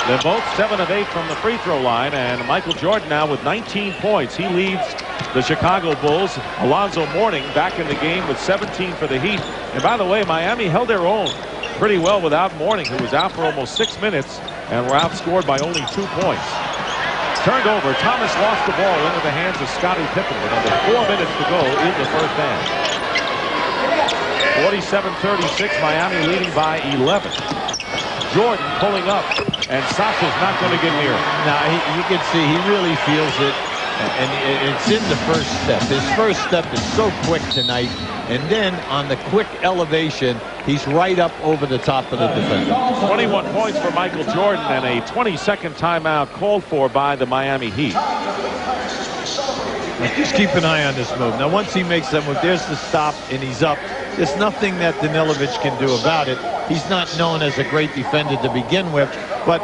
them both 7 of 8 from the free throw line, and Michael Jordan now with 19 points. He leads the Chicago Bulls. Alonzo Mourning back in the game with 17 for the Heat. And by the way, Miami held their own pretty well without Mourning, who was out for almost 6 minutes and were outscored by only 2 points. Turned over. Thomas lost the ball into the hands of Scottie Pippen with under 4 minutes to go in the first half. 47-36, Miami leading by 11. Jordan pulling up, and Sasha's not going to get near him. Now, you can see he really feels it, and it's in the first step. His first step is so quick tonight, and then on the quick elevation, he's right up over the top of the defender. 21 points for Michael Jordan, and a 20-second timeout called for by the Miami Heat. Just keep an eye on this move. Now, once he makes that move, there's the stop, and he's up. There's nothing that Danilovic can do about it. He's not known as a great defender to begin with, but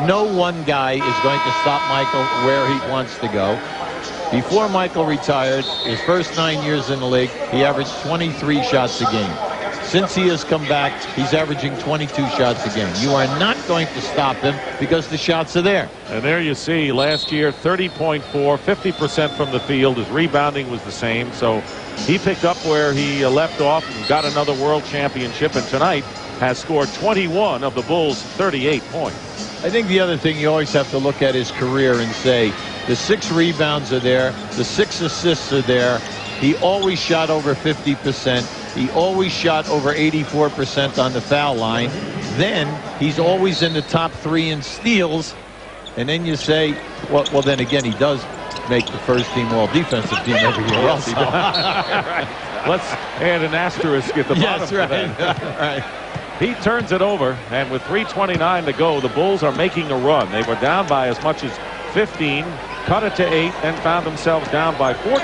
no one guy is going to stop Michael where he wants to go. Before Michael retired, his first 9 years in the league, he averaged 23 shots a game. Since he has come back, he's averaging 22 shots a game. You are not going to stop him because the shots are there. And there you see, last year, 30.4, 50% from the field. His rebounding was the same, so he picked up where he left off and got another world championship, and tonight has scored 21 of the Bulls' 38 points. I think the other thing you always have to look at his career and say, the 6 rebounds are there, the 6 assists are there. He always shot over 50%. He always shot over 84% on the foul line. Then he's always in the top 3 in steals. And then you say, well, then again, he does make the first team all defensive team every year also. Right. Let's add an asterisk at the bottom. Yes, right. Right. He turns it over, and with 3:29 to go, the Bulls are making a run. They were down by as much as 15, cut it to 8, and found themselves down by 14.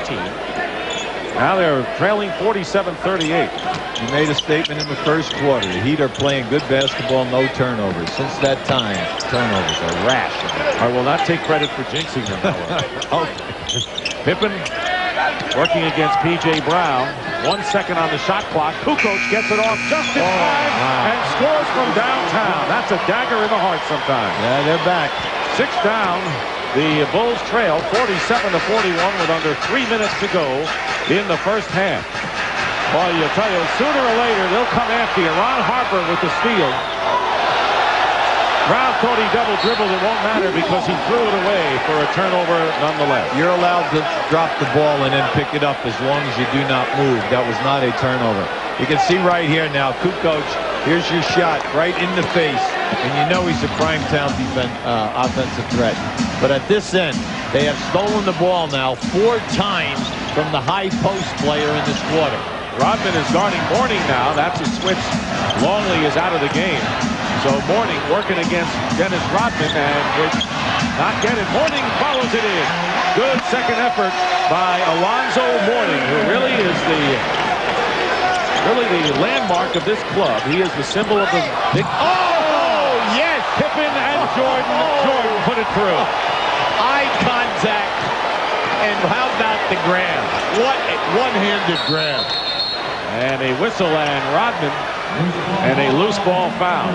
Now they're trailing 47-38. He made a statement in the first quarter. The Heat are playing good basketball, no turnovers. Since that time, turnovers are rash. I will not take credit for jinxing them, however. Okay. Pippen working against P.J. Brown. 1 second on the shot clock. Kukoc gets it off just in time and scores from downtown. That's a dagger in the heart sometimes. Yeah, they're back. 6 down. The Bulls trail 47-41 with under 3 minutes to go in the first half. Well, you tell you, sooner or later, they'll come after you. Ron Harper with the steal. Brown thought he double-dribbled. It won't matter because he threw it away for a turnover nonetheless. You're allowed to drop the ball and then pick it up as long as you do not move. That was not a turnover. You can see right here now, Kukoc, here's your shot right in the face. And you know he's a prime-time offensive threat. But at this end, they have stolen the ball now 4 times from the high post player in this quarter. Rodman is guarding Mourning now. That's a switch. Longley is out of the game. So Mourning working against Dennis Rodman and would not get it. Mourning follows it in. Good second effort by Alonzo Mourning, who really is the landmark of this club. He is the symbol of the big. Oh, yes! Pippen and Jordan. Jordan put it through. Eye contact. And how about the grab? What a one-handed grab. And a whistle and Rodman and a loose ball foul.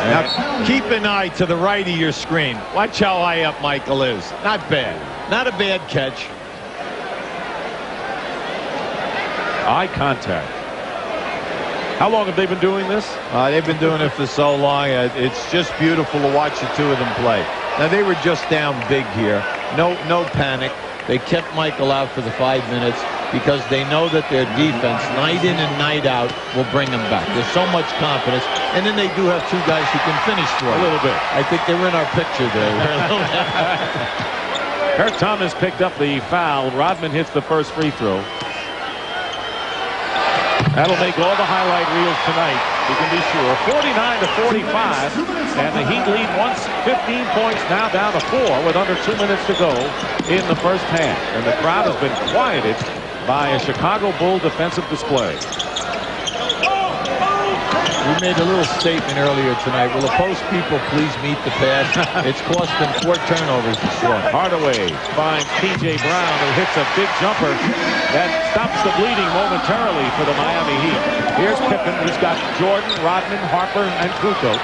Now keep an eye to the right of your screen. Watch how high up Michael is. Not bad. Not a bad catch. Eye contact. How long have they been doing this? They've been doing it for so long. It's just beautiful to watch the 2 of them play. Now they were just down big here. No panic. They kept Michael out for the 5 minutes because they know that their defense, night in and night out, will bring them back. There's so much confidence. And then they do have 2 guys who can finish for a little bit. I think they were in our picture there. Kurt Thomas picked up the foul. Rodman hits the first free throw. That'll make all the highlight reels tonight. You can be sure. 49-45, and the Heat lead once 15 points, now down to 4 with under 2 minutes to go in the first half. And the crowd has been quieted by a Chicago Bull defensive display. We made a little statement earlier tonight. Will the post people please meet the pass? It's cost them 4 turnovers this quarter. Hardaway finds P.J. Brown, who hits a big jumper that stops the bleeding momentarily for the Miami Heat. Here's Pippen. He's got Jordan, Rodman, Harper, and Kukoc.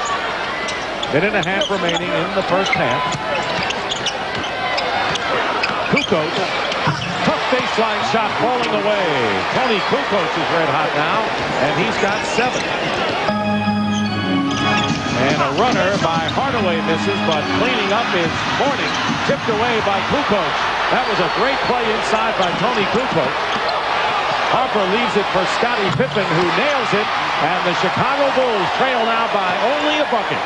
Minute and a half remaining in the first half. Kukoc, tough baseline shot falling away. Tony Kukoc is red hot now, and he's got 7. And a runner by Hardaway misses, but cleaning up is Mourning. Tipped away by Kukoc. That was a great play inside by Tony Kukoc. Harper leaves it for Scottie Pippen, who nails it, and the Chicago Bulls trail now by only a bucket.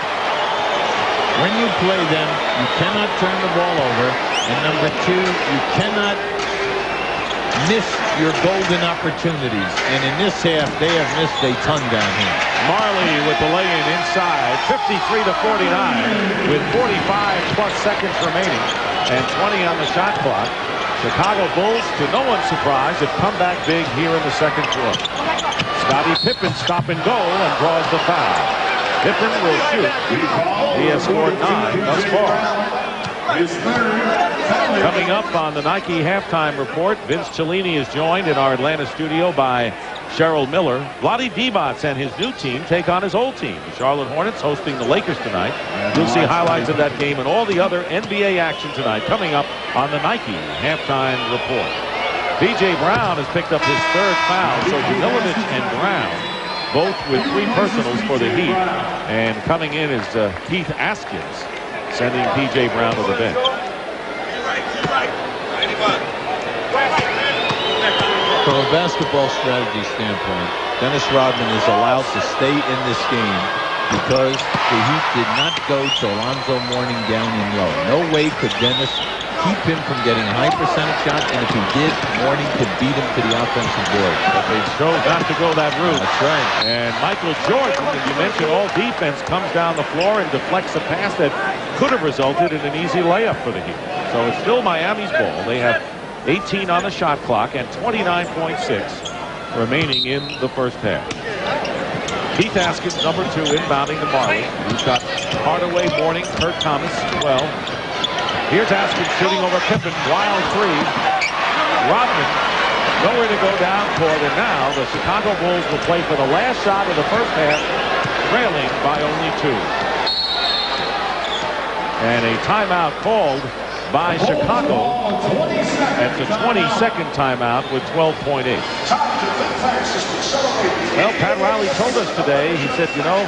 When you play them, you cannot turn the ball over, and number 2, you cannot miss your golden opportunities. And in this half, they have missed a ton down here. Marley with the lay-in inside, 53-49, with 45+ seconds remaining and 20 on the shot clock. Chicago Bulls, to no one's surprise, have come back big here in the second quarter. Scottie Pippen stop and go and draws the foul. Pippen will shoot. He has scored 9 thus far. Coming up on the Nike halftime report, Vince Cellini is joined in our Atlanta studio by Cheryl Miller. Vlade Divac and his new team take on his old team. The Charlotte Hornets hosting the Lakers tonight. You'll see highlights of that game and all the other NBA action tonight coming up on the Nike halftime report. P.J. Brown has picked up his 3rd foul, so Jamilovic and Brown both with 3 personals for the Heat. And coming in is Keith Askins, sending P.J. Brown to the bench. From a basketball strategy standpoint, Dennis Rodman is allowed to stay in this game because the Heat did not go to Alonzo Mourning down in low. No way could Dennis keep him from getting a high percentage shot, and if he did, Mourning could beat him to the offensive board. But they chose not to go that route. That's right. And Michael Jordan, as you mentioned, all defense comes down the floor and deflects a pass that could have resulted in an easy layup for the Heat. So it's still Miami's ball. They have 18 on the shot clock and 29.6 remaining in the first half. Keith Askins, number 2, inbounding to Marley. He's got Hardaway, Mourning, Kurt Thomas, 12. Here's Askins shooting over Pippen. Wild 3. Rodman, nowhere to go down court. And now the Chicago Bulls will play for the last shot of the first half, trailing by only 2. And a timeout called by Chicago. That's a 20-second timeout with 12.8. Well, Pat Riley told us today, he said, you know,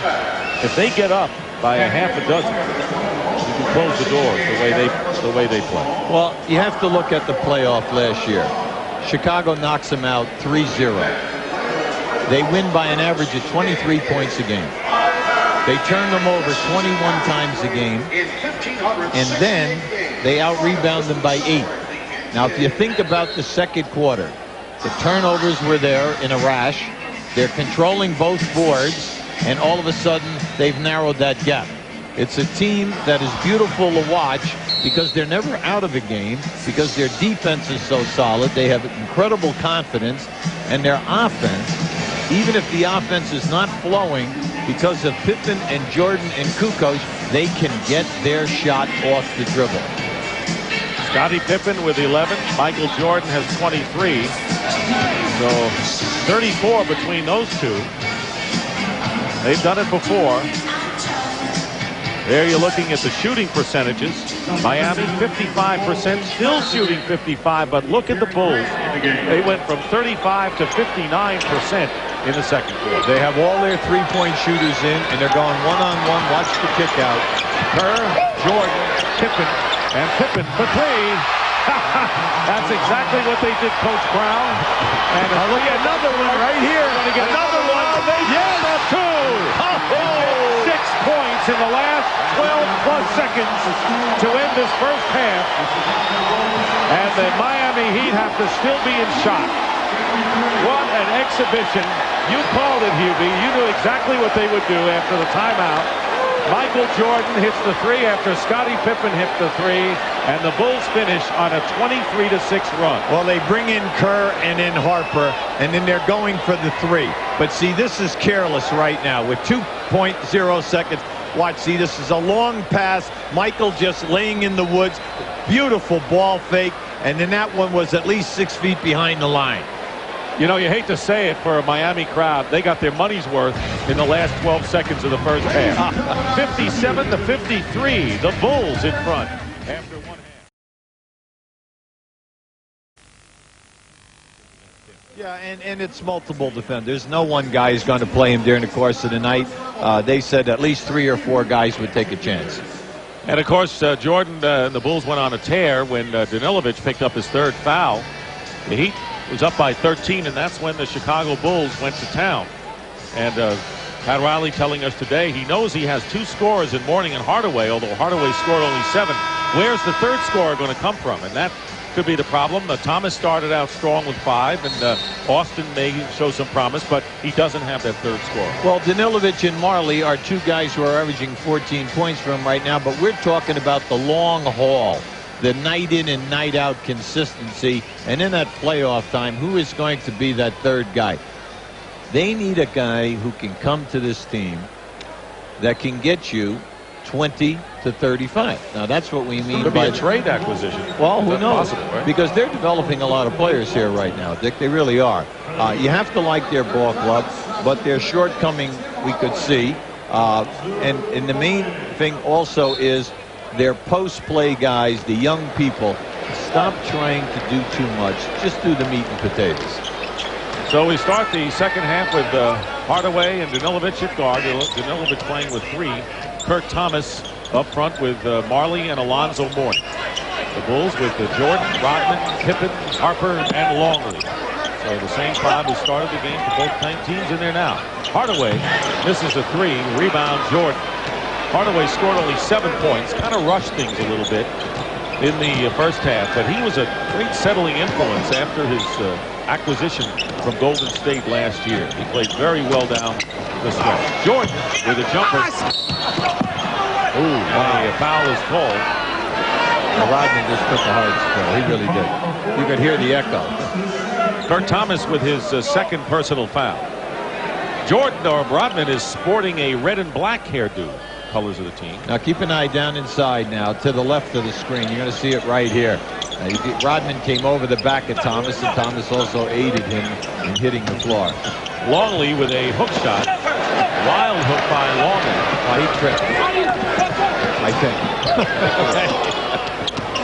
if they get up by a half a dozen, you can close the doors the way they play. Well, you have to look at the playoff last year. Chicago knocks them out 3-0. They win by an average of 23 points a game. They turn them over 21 times a game, and then they out-rebound them by 8. Now, if you think about the second quarter, the turnovers were there in a rash. They're controlling both boards, and all of a sudden, they've narrowed that gap. It's a team that is beautiful to watch because they're never out of a game, because their defense is so solid. They have incredible confidence, and their offense, even if the offense is not flowing, because of Pippen and Jordan and Kukoc, they can get their shot off the dribble. Scottie Pippen with 11. Michael Jordan has 23. So 34 between those two. They've done it before. There you're looking at the shooting percentages. Miami 55%, still shooting 55, but look at the Bulls. They went from 35 to 59% in the second quarter. They have all their three-point shooters in, and they're going one-on-one. Watch the kick out. Kerr, Jordan, Pippen, and Pippen for 3. That's exactly what they did, Coach Brown. And look at another one right here. Another one. Yes, 2. 6 points in the last 12+ seconds to end this first half. And the Miami Heat have to still be in shot. What an exhibition. You called it, Hubie. You knew exactly what they would do after the timeout. Michael Jordan hits the three after Scottie Pippen hit the three, and the Bulls finish on a 23-6 run. Well, they bring in Kerr and in Harper, and then they're going for the three. But see, this is careless right now with 2.0 seconds. Watch, see, this is a long pass. Michael just laying in the woods. Beautiful ball fake, and then that one was at least 6 feet behind the line. You know, you hate to say it for a Miami crowd. They got their money's worth in the last 12 seconds of the first half. 57-53, the Bulls in front after one half. Yeah, and it's multiple defenders. No one guy is going to play him during the course of the night. They said at least 3 or 4 guys would take a chance. And, of course, Jordan and the Bulls went on a tear when Danilovic picked up his 3rd foul. The Heat was up by 13, and that's when the Chicago Bulls went to town. And Pat Riley telling us today he knows he has 2 scorers in Mourning and Hardaway, although Hardaway scored only 7. Where's the 3rd scorer going to come from? And that could be the problem. Thomas started out strong with 5, and Austin may show some promise, but he doesn't have that 3rd scorer. Well, Danilovic and Marley are 2 guys who are averaging 14 points for him right now, but we're talking about the long haul. The night in and night out consistency, and in that playoff time, who is going to be that 3rd guy? They need a guy who can come to this team that can get you 20 to 35. Now that's what we mean by a trade acquisition. Well, who knows? Possible, right? Because they're developing a lot of players here right now, Dick. They really are. You have to like their ball club, but their shortcoming we could see. And the main thing also is their post-play guys, the young people, stop trying to do too much. Just do the meat and potatoes. So we start the second half with Hardaway and Danilovic at guard. Danilovic playing with 3. Kurt Thomas up front with Marley and Alonzo Mourning. The Bulls with Jordan, Rodman, Pippen, Harper, and Longley. So the same 5 who started the game for both teams in there now. Hardaway misses a 3. Rebound Jordan. Hardaway scored only 7 points, kind of rushed things a little bit in the first half, but he was a great settling influence after his acquisition from Golden State last year. He played very well down the stretch. Jordan with a jumper. Ooh, a foul is called. Rodman just took a hard spell. He really did. You could hear the echo. Kurt Thomas with his 2nd personal foul. Jordan, or Rodman, is sporting a red and black hairdo. Colors of the team. Now keep an eye down inside now to the left of the screen. You're going to see it right here. Rodman came over the back of Thomas, and Thomas also aided him in hitting the floor. Longley with a hook shot. Wild hook by Longley. He tripped, I think.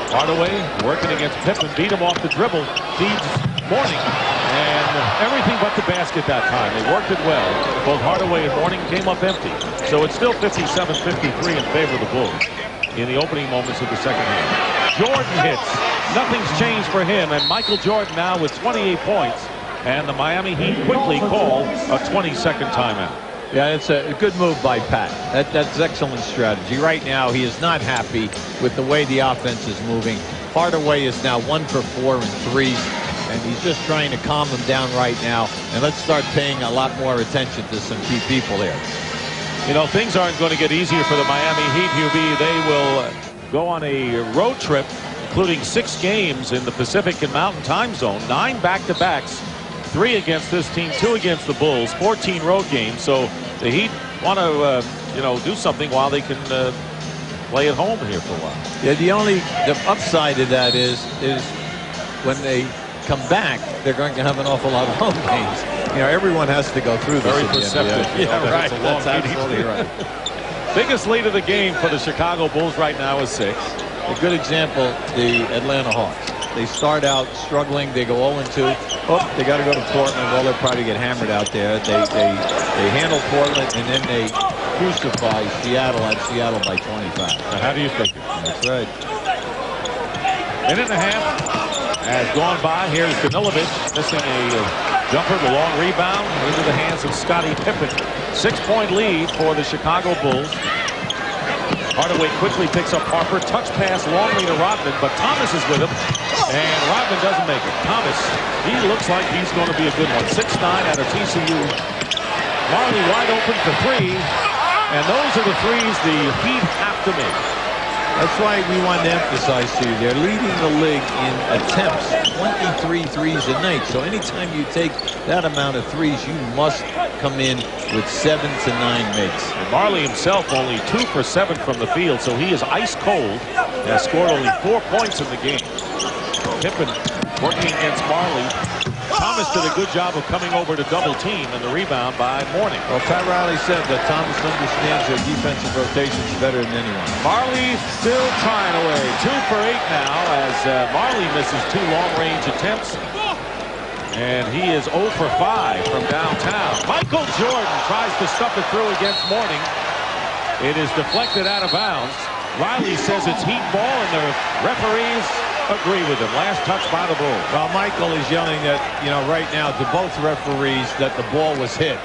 Hardaway working against Pippen, beat him off the dribble, feeds Mourning, and everything but the basket that time. They worked it well. Both Hardaway and Mourning came up empty. So it's still 57-53 in favor of the Bulls in the opening moments of the second half. Jordan hits. Nothing's changed for him, and Michael Jordan now with 28 points, and the Miami Heat quickly call a 20-second timeout. Yeah, it's a good move by Pat. That's excellent strategy. Right now, he is not happy with the way the offense is moving. Hardaway is now 1 for 4 in threes, and he's just trying to calm them down right now. And let's start paying a lot more attention to some key people here. You know, things aren't going to get easier for the Miami Heat, Hubie. They will go on a road trip, including 6 games in the Pacific and Mountain time zone, 9 back-to-backs, 3 against this team, 2 against the Bulls, 14 road games. So the Heat want to, do something while they can play at home here for a while. Yeah, the upside of that is when they come back, they're going to have an awful lot of home games. You know, everyone has to go through this. Very perceptive. Yeah, right. That's absolutely right. Biggest lead of the game for the Chicago Bulls right now is 6. A good example, the Atlanta Hawks. They start out struggling. They go 0-2. Oh, they got to go to Portland. Well, they'll probably get hammered out there. They handle Portland, and then they crucify Seattle at Seattle by 25. Now, how do you think? That's right. Minute and a half has gone by. Here's Danilovic missing a jumper, the long rebound into the hands of Scottie Pippen. 6-point lead for the Chicago Bulls. Hardaway quickly picks up Harper. Touch pass Longley to Rodman, but Thomas is with him. And Rodman doesn't make it. Thomas, he looks like he's going to be a good one. 6'9" out of TCU. Marley wide open for three. And those are the threes the Heat have to make. That's why we want to emphasize to you, they're leading the league in attempts, 23 threes a night. So anytime you take that amount of threes, you must come in with 7 to 9 makes. And Marley himself only 2 for 7 from the field, so he is ice cold. Has scored only 4 points in the game. Pippen working against Marley. Thomas did a good job of coming over to double team, and the rebound by Mourning. Well, Pat Riley said that Thomas understands their defensive rotations better than anyone. Marley still trying away. 2 for 8 now as Marley misses 2 long-range attempts. And he is 0 for 5 from downtown. Michael Jordan tries to stuff it through against Mourning. It is deflected out of bounds. Riley says it's Heat ball, and the referees agree with him. Last touch by the Bulls. Well, Michael is yelling that, right now to both referees that the ball was hit.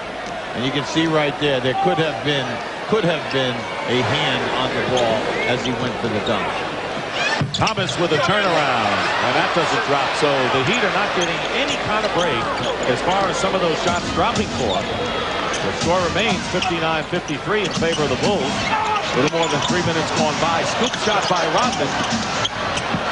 And you can see right there could have been a hand on the ball as he went for the dunk. Thomas with a turnaround, and that doesn't drop. So the Heat are not getting any kind of break as far as some of those shots dropping for. The score remains 59-53 in favor of the Bulls. A little more than 3 minutes gone by. Scoop shot by Rodman.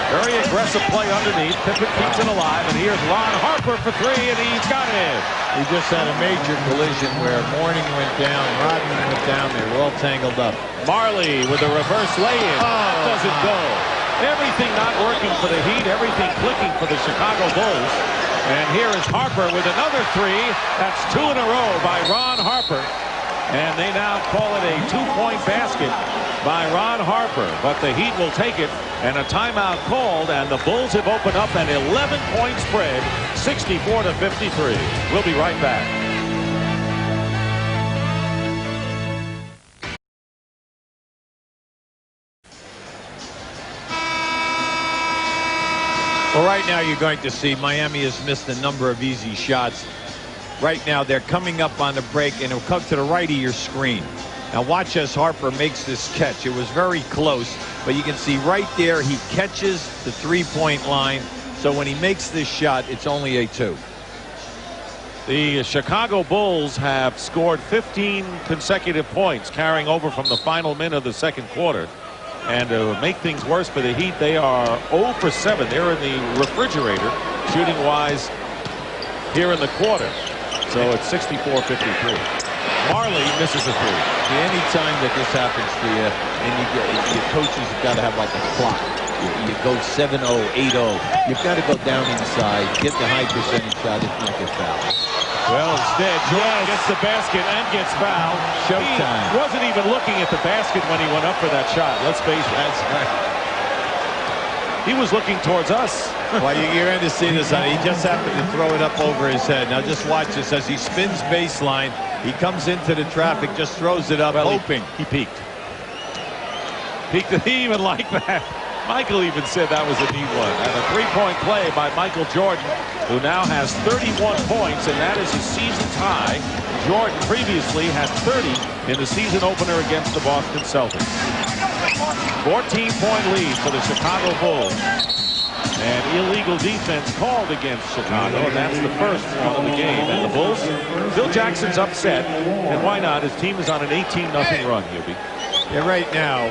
Very aggressive play underneath. Pippen keeps it alive, and here's Ron Harper for 3, and he's got it. We just had a major collision where Mourning went down, Rodman went down. They were all tangled up. Marley with a reverse lay-in. Doesn't go. Everything not working for the Heat. Everything clicking for the Chicago Bulls. And here is Harper with another 3. That's 2 in a row by Ron Harper. And they now call it a 2-point basket by Ron Harper. But the Heat will take it, and a timeout called, and the Bulls have opened up an 11-point spread, 64-53. We'll be right back. Well, right now you're going to see Miami has missed a number of easy shots. Right now they're coming up on the break, and it'll come to the right of your screen. Now watch as Harper makes this catch. It was very close, but you can see right there he catches the three-point line. So when he makes this shot, it's only a 2. The Chicago Bulls have scored 15 consecutive points, carrying over from the final minute of the second quarter. And to make things worse for the Heat, they are 0 for 7. They're in the refrigerator, shooting-wise, here in the quarter. So it's 64-53. Marley misses a 3. Any time that this happens to you, and your coaches have got to have like a clock. You go 7-0, 8-0. You've got to go down inside, get the high percentage shot, if not get fouled. Well, instead, Jordan gets the basket and gets fouled. Showtime. He wasn't even looking at the basket when he went up for that shot. Let's face it. That's right. He was looking towards us. Well, you're going to see this. He just happened to throw it up over his head. Now just watch this as he spins baseline. He comes into the traffic, just throws it up, hoping. He peeked. He even liked that. Michael even said that was a neat one. And a 3-point play by Michael Jordan, who now has 31 points, and that is his season high. Jordan previously had 30 in the season opener against the Boston Celtics. 14-point lead for the Chicago Bulls. And illegal defense called against Chicago, and that's the first one of the game. And the Bulls, Phil Jackson's upset, and why not? His team is on an 18-0 run, Hubie. Yeah, right now.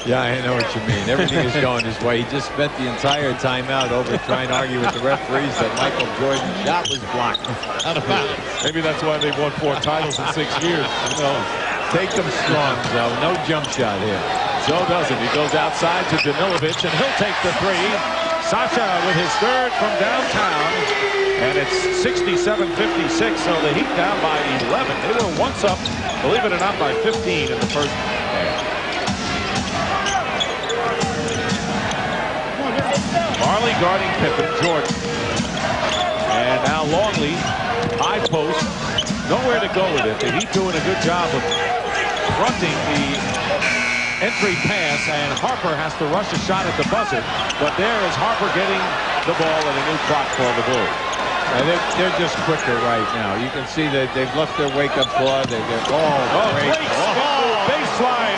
Yeah, I know what you mean. Everything is going his way. He just spent the entire timeout over trying to argue with the referees that Michael Jordan's shot was blocked. Out of bounds. Maybe that's why they've won 4 titles in 6 years. No. Take them strong, Joe. No jump shot here. Joe doesn't. He goes outside to Danilovic, and he'll take the 3. Sasha with his 3rd from downtown. And it's 67-56, so the Heat down by 11. They were once up, believe it or not, by 15 in the first half. Marley guarding Pippen, Jordan. And now Longley, high post, nowhere to go with it. The Heat doing a good job of fronting the entry pass, and Harper has to rush a shot at the buzzer. But there is Harper getting the ball and a new clock for the Bulls. They're just quicker right now. You can see that they've left their wake-up call. They're great. Baseline.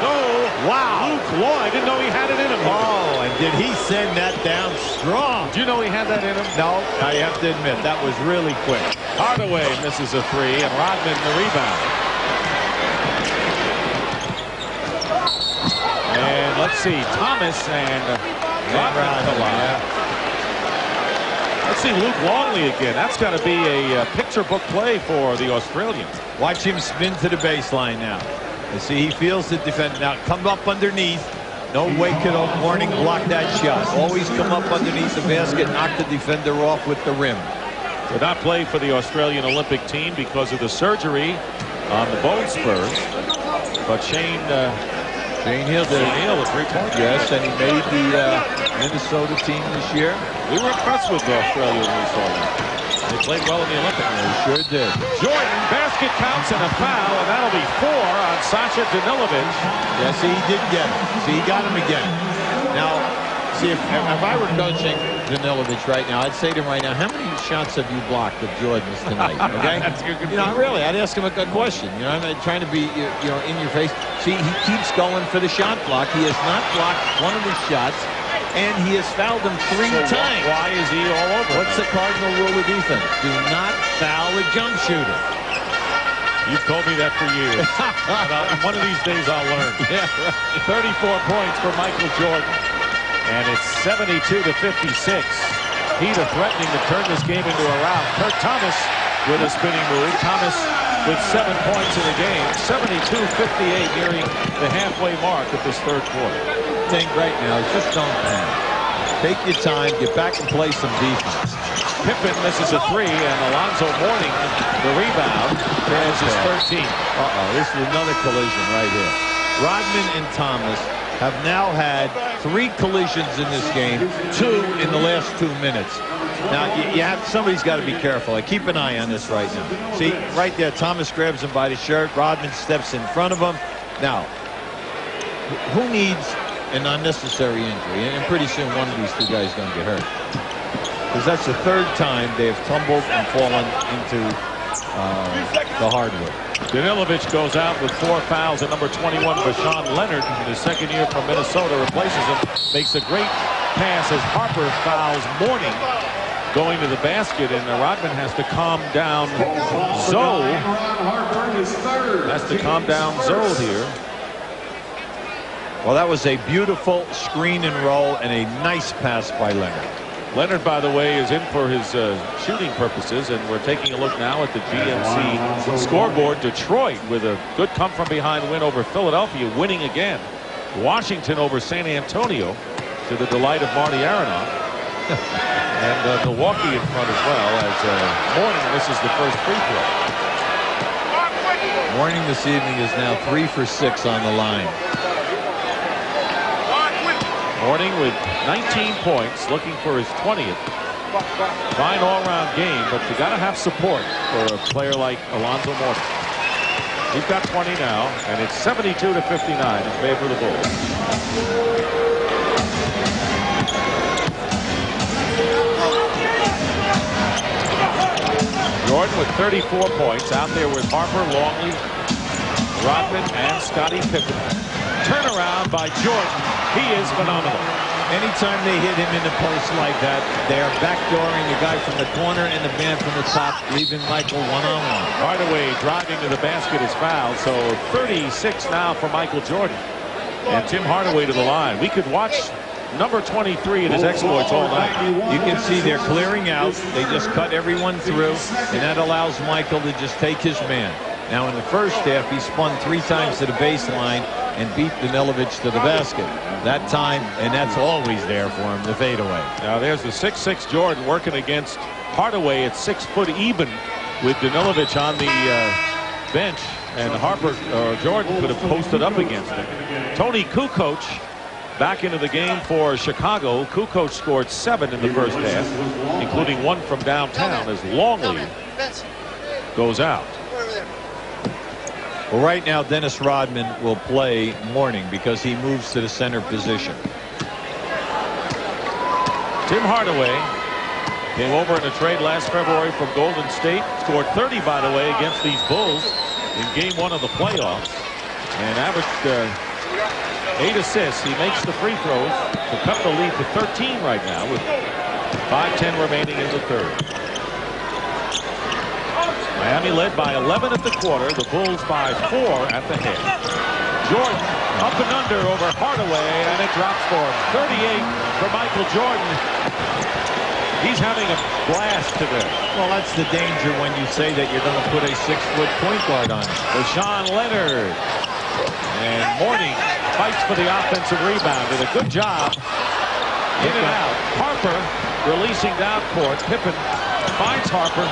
No. Wow. Luke Law, I didn't know he had it in him. Oh, and did he send that down strong? Do you know he had that in him? No, I have to admit, that was really quick. Hardaway misses a three, and Rodman the rebound. And let's see, Thomas and Rodman collide. Let's see Luke Longley again. That's got to be a picture book play for the Australians. Watch him spin to the baseline now. You see, he feels the defender. Now, come up underneath. No way could Mourning block that shot. Always come up underneath the basket, knock the defender off with the rim. Did not play for the Australian Olympic team because of the surgery on the bone spurs. But Shane Hill did. Shane Hill, a three-point. Yes, and he made the Minnesota team this year. We were impressed with Australia when we saw them. They played well in the Olympics. They sure did. Jordan, basket counts and a foul, and that'll be 4 on Sasha Danilovic. Yeah, see, he did get him. See, he got him again. Now, see, if I were coaching Danilovic right now, I'd say to him right now, how many shots have you blocked of Jordan's tonight? Okay? You know, really, I'd ask him a good question. You know, I'm trying to be, you know, in your face. See, he keeps going for the shot block. He has not blocked one of his shots, and he has fouled him 3 times. Why is he all over? What's the cardinal rule of defense? Do not foul a jump shooter. You've told me that for years. One of these days I'll learn. Yeah, right. 34 points for Michael Jordan. And it's 72 to 56. Heat are threatening to turn this game into a rout. Kurt Thomas with a spinning move. Thomas with 7 points in the game. 72-58, nearing the halfway mark of this third quarter. Thing right now is just don't panic. Take your time, get back and play some defense. Pippen misses a three, and Alonzo Mourning, the rebound, has his 13. This is another collision right here. Rodman and Thomas have now had 3 collisions in this game, 2 in the last 2 minutes. Now, somebody's got to be careful. I keep an eye on this right now. See, right there, Thomas grabs him by the shirt. Rodman steps in front of him. Now, who needs an unnecessary injury? And pretty soon one of these 2 guys is going to get hurt. Because that's the 3rd time they have tumbled and fallen into the hardwood. Danilovic goes out with 4 fouls, and number 21, Bashan Leonard, in his second year from Minnesota, replaces him. Makes a great pass as Harper fouls Mourning going to the basket, and Rodman has to calm down Zoe. Has to calm down Zoe here. Well, that was a beautiful screen and roll and a nice pass by Leonard. Leonard, by the way, is in for his shooting purposes, and we're taking a look now at the GMC scoreboard. Detroit with a good come-from-behind win over Philadelphia, winning again. Washington over San Antonio, to the delight of Marty Aronoff. And Milwaukee in front as well, as Mourning misses the first free throw. Mourning this evening is now 3 for 6 on the line. Mourning with 19 points, looking for his 20th. Fine all-round game, but you got to have support for a player like Alonzo Mourning. He's got 20 now, and it's 72 to 59 in favor of the Bulls. Jordan with 34 points, out there with Harper, Longley, Rodman, and Scottie Pippen. Turnaround by Jordan. He is phenomenal. Anytime they hit him in the post like that, they are backdooring the guy from the corner and the man from the top, leaving Michael one-on-one. Hardaway driving to the basket is fouled, so 36 now for Michael Jordan. And Tim Hardaway to the line. We could watch number 23 in his exploits all night. You can see they're clearing out. They just cut everyone through, and that allows Michael to just take his man. Now, in the first half, he spun 3 times to the baseline and beat Danilovic to the basket. That time, and that's always there for him, the fadeaway. Now, there's the 6'6" Jordan working against Hardaway at 6 foot even with Danilovic on the bench, and Jordan could have posted up against him. Tony Kukoc back into the game for Chicago. Kukoc scored 7 in the first half, including 1 from downtown as Longley goes out. Well, right now, Dennis Rodman will play Mourning because he moves to the center position. Tim Hardaway came over in a trade last February from Golden State. Scored 30, by the way, against these Bulls in Game 1 of the playoffs. And averaged 8 assists. He makes the free throws. to cut the lead to 13 right now with 5:10 remaining in the third. Miami led by 11 at the quarter. The Bulls by 4 at the half. Jordan up and under over Hardaway, and it drops for him. 38 for Michael Jordan. He's having a blast today. Well, that's the danger when you say that you're going to put a 6-foot point guard on him. Rashawn Leonard. And Mourning fights for the offensive rebound. Did a good job. In and out. Harper releasing down court. Pippen finds Harper.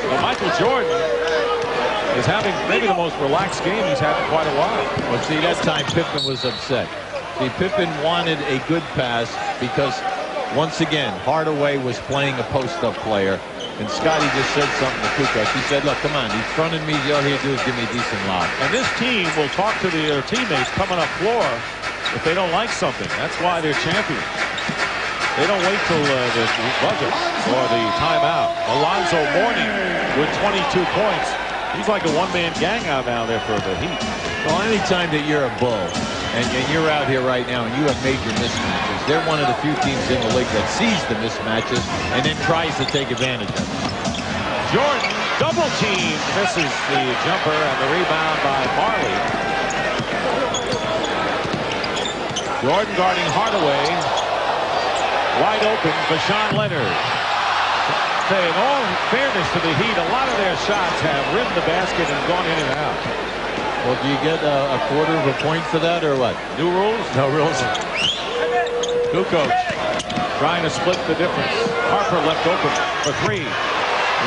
Well, Michael Jordan is having maybe the most relaxed game he's had in quite a while. Well, see, that time Pippen was upset. See, Pippen wanted a good pass because, once again, Hardaway was playing a post-up player, and Scotty just said something to Kukoc. He said, look, come on, he's fronting me. All he do is give me a decent lob. And this team will talk to their teammates coming up floor if they don't like something. That's why they're champions. They don't wait till the buzzer or the timeout. Alonzo Mourning with 22 points. He's like a one-man gang out now there for the Heat. Well, anytime that you're a Bull and you're out here right now and you have major mismatches, they're one of the few teams in the league that sees the mismatches and then tries to take advantage of it. Jordan double team misses the jumper and the rebound by Marley. Jordan guarding Hardaway. Wide open for Sean Leonard. In all fairness to the Heat, a lot of their shots have rimmed the basket and gone in and out. Well, do you get a quarter of a point for that or what? New rules? No rules. Kukoc trying to split the difference. Harper left open for 3.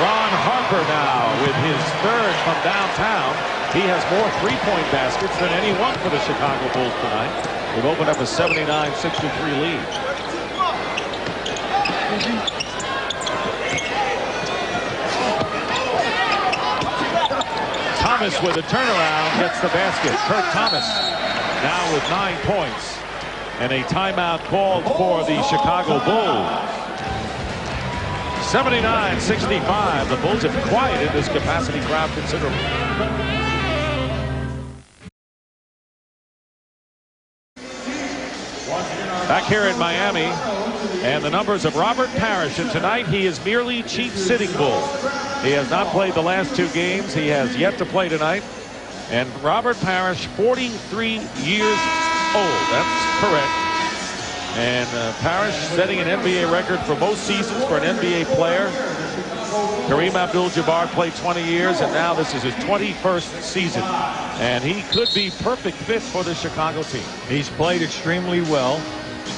Ron Harper now with his third from downtown. He has more three-point baskets than anyone for the Chicago Bulls tonight. They've opened up a 79-63 lead. Thomas with a turnaround gets the basket. Kurt Thomas now with 9 points. And a timeout called for the Chicago Bulls. 79-65. The Bulls have quieted this capacity crowd considerably. Back here in Miami, and the numbers of Robert Parrish, and tonight he is merely chief sitting bull. He has not played the last 2 games. He has yet to play tonight. And Robert Parrish, 43 years old. That's correct. And Parrish setting an NBA record for most seasons for an NBA player. Kareem Abdul-Jabbar played 20 years, and now this is his 21st season. And he could be perfect fit for the Chicago team. He's played extremely well.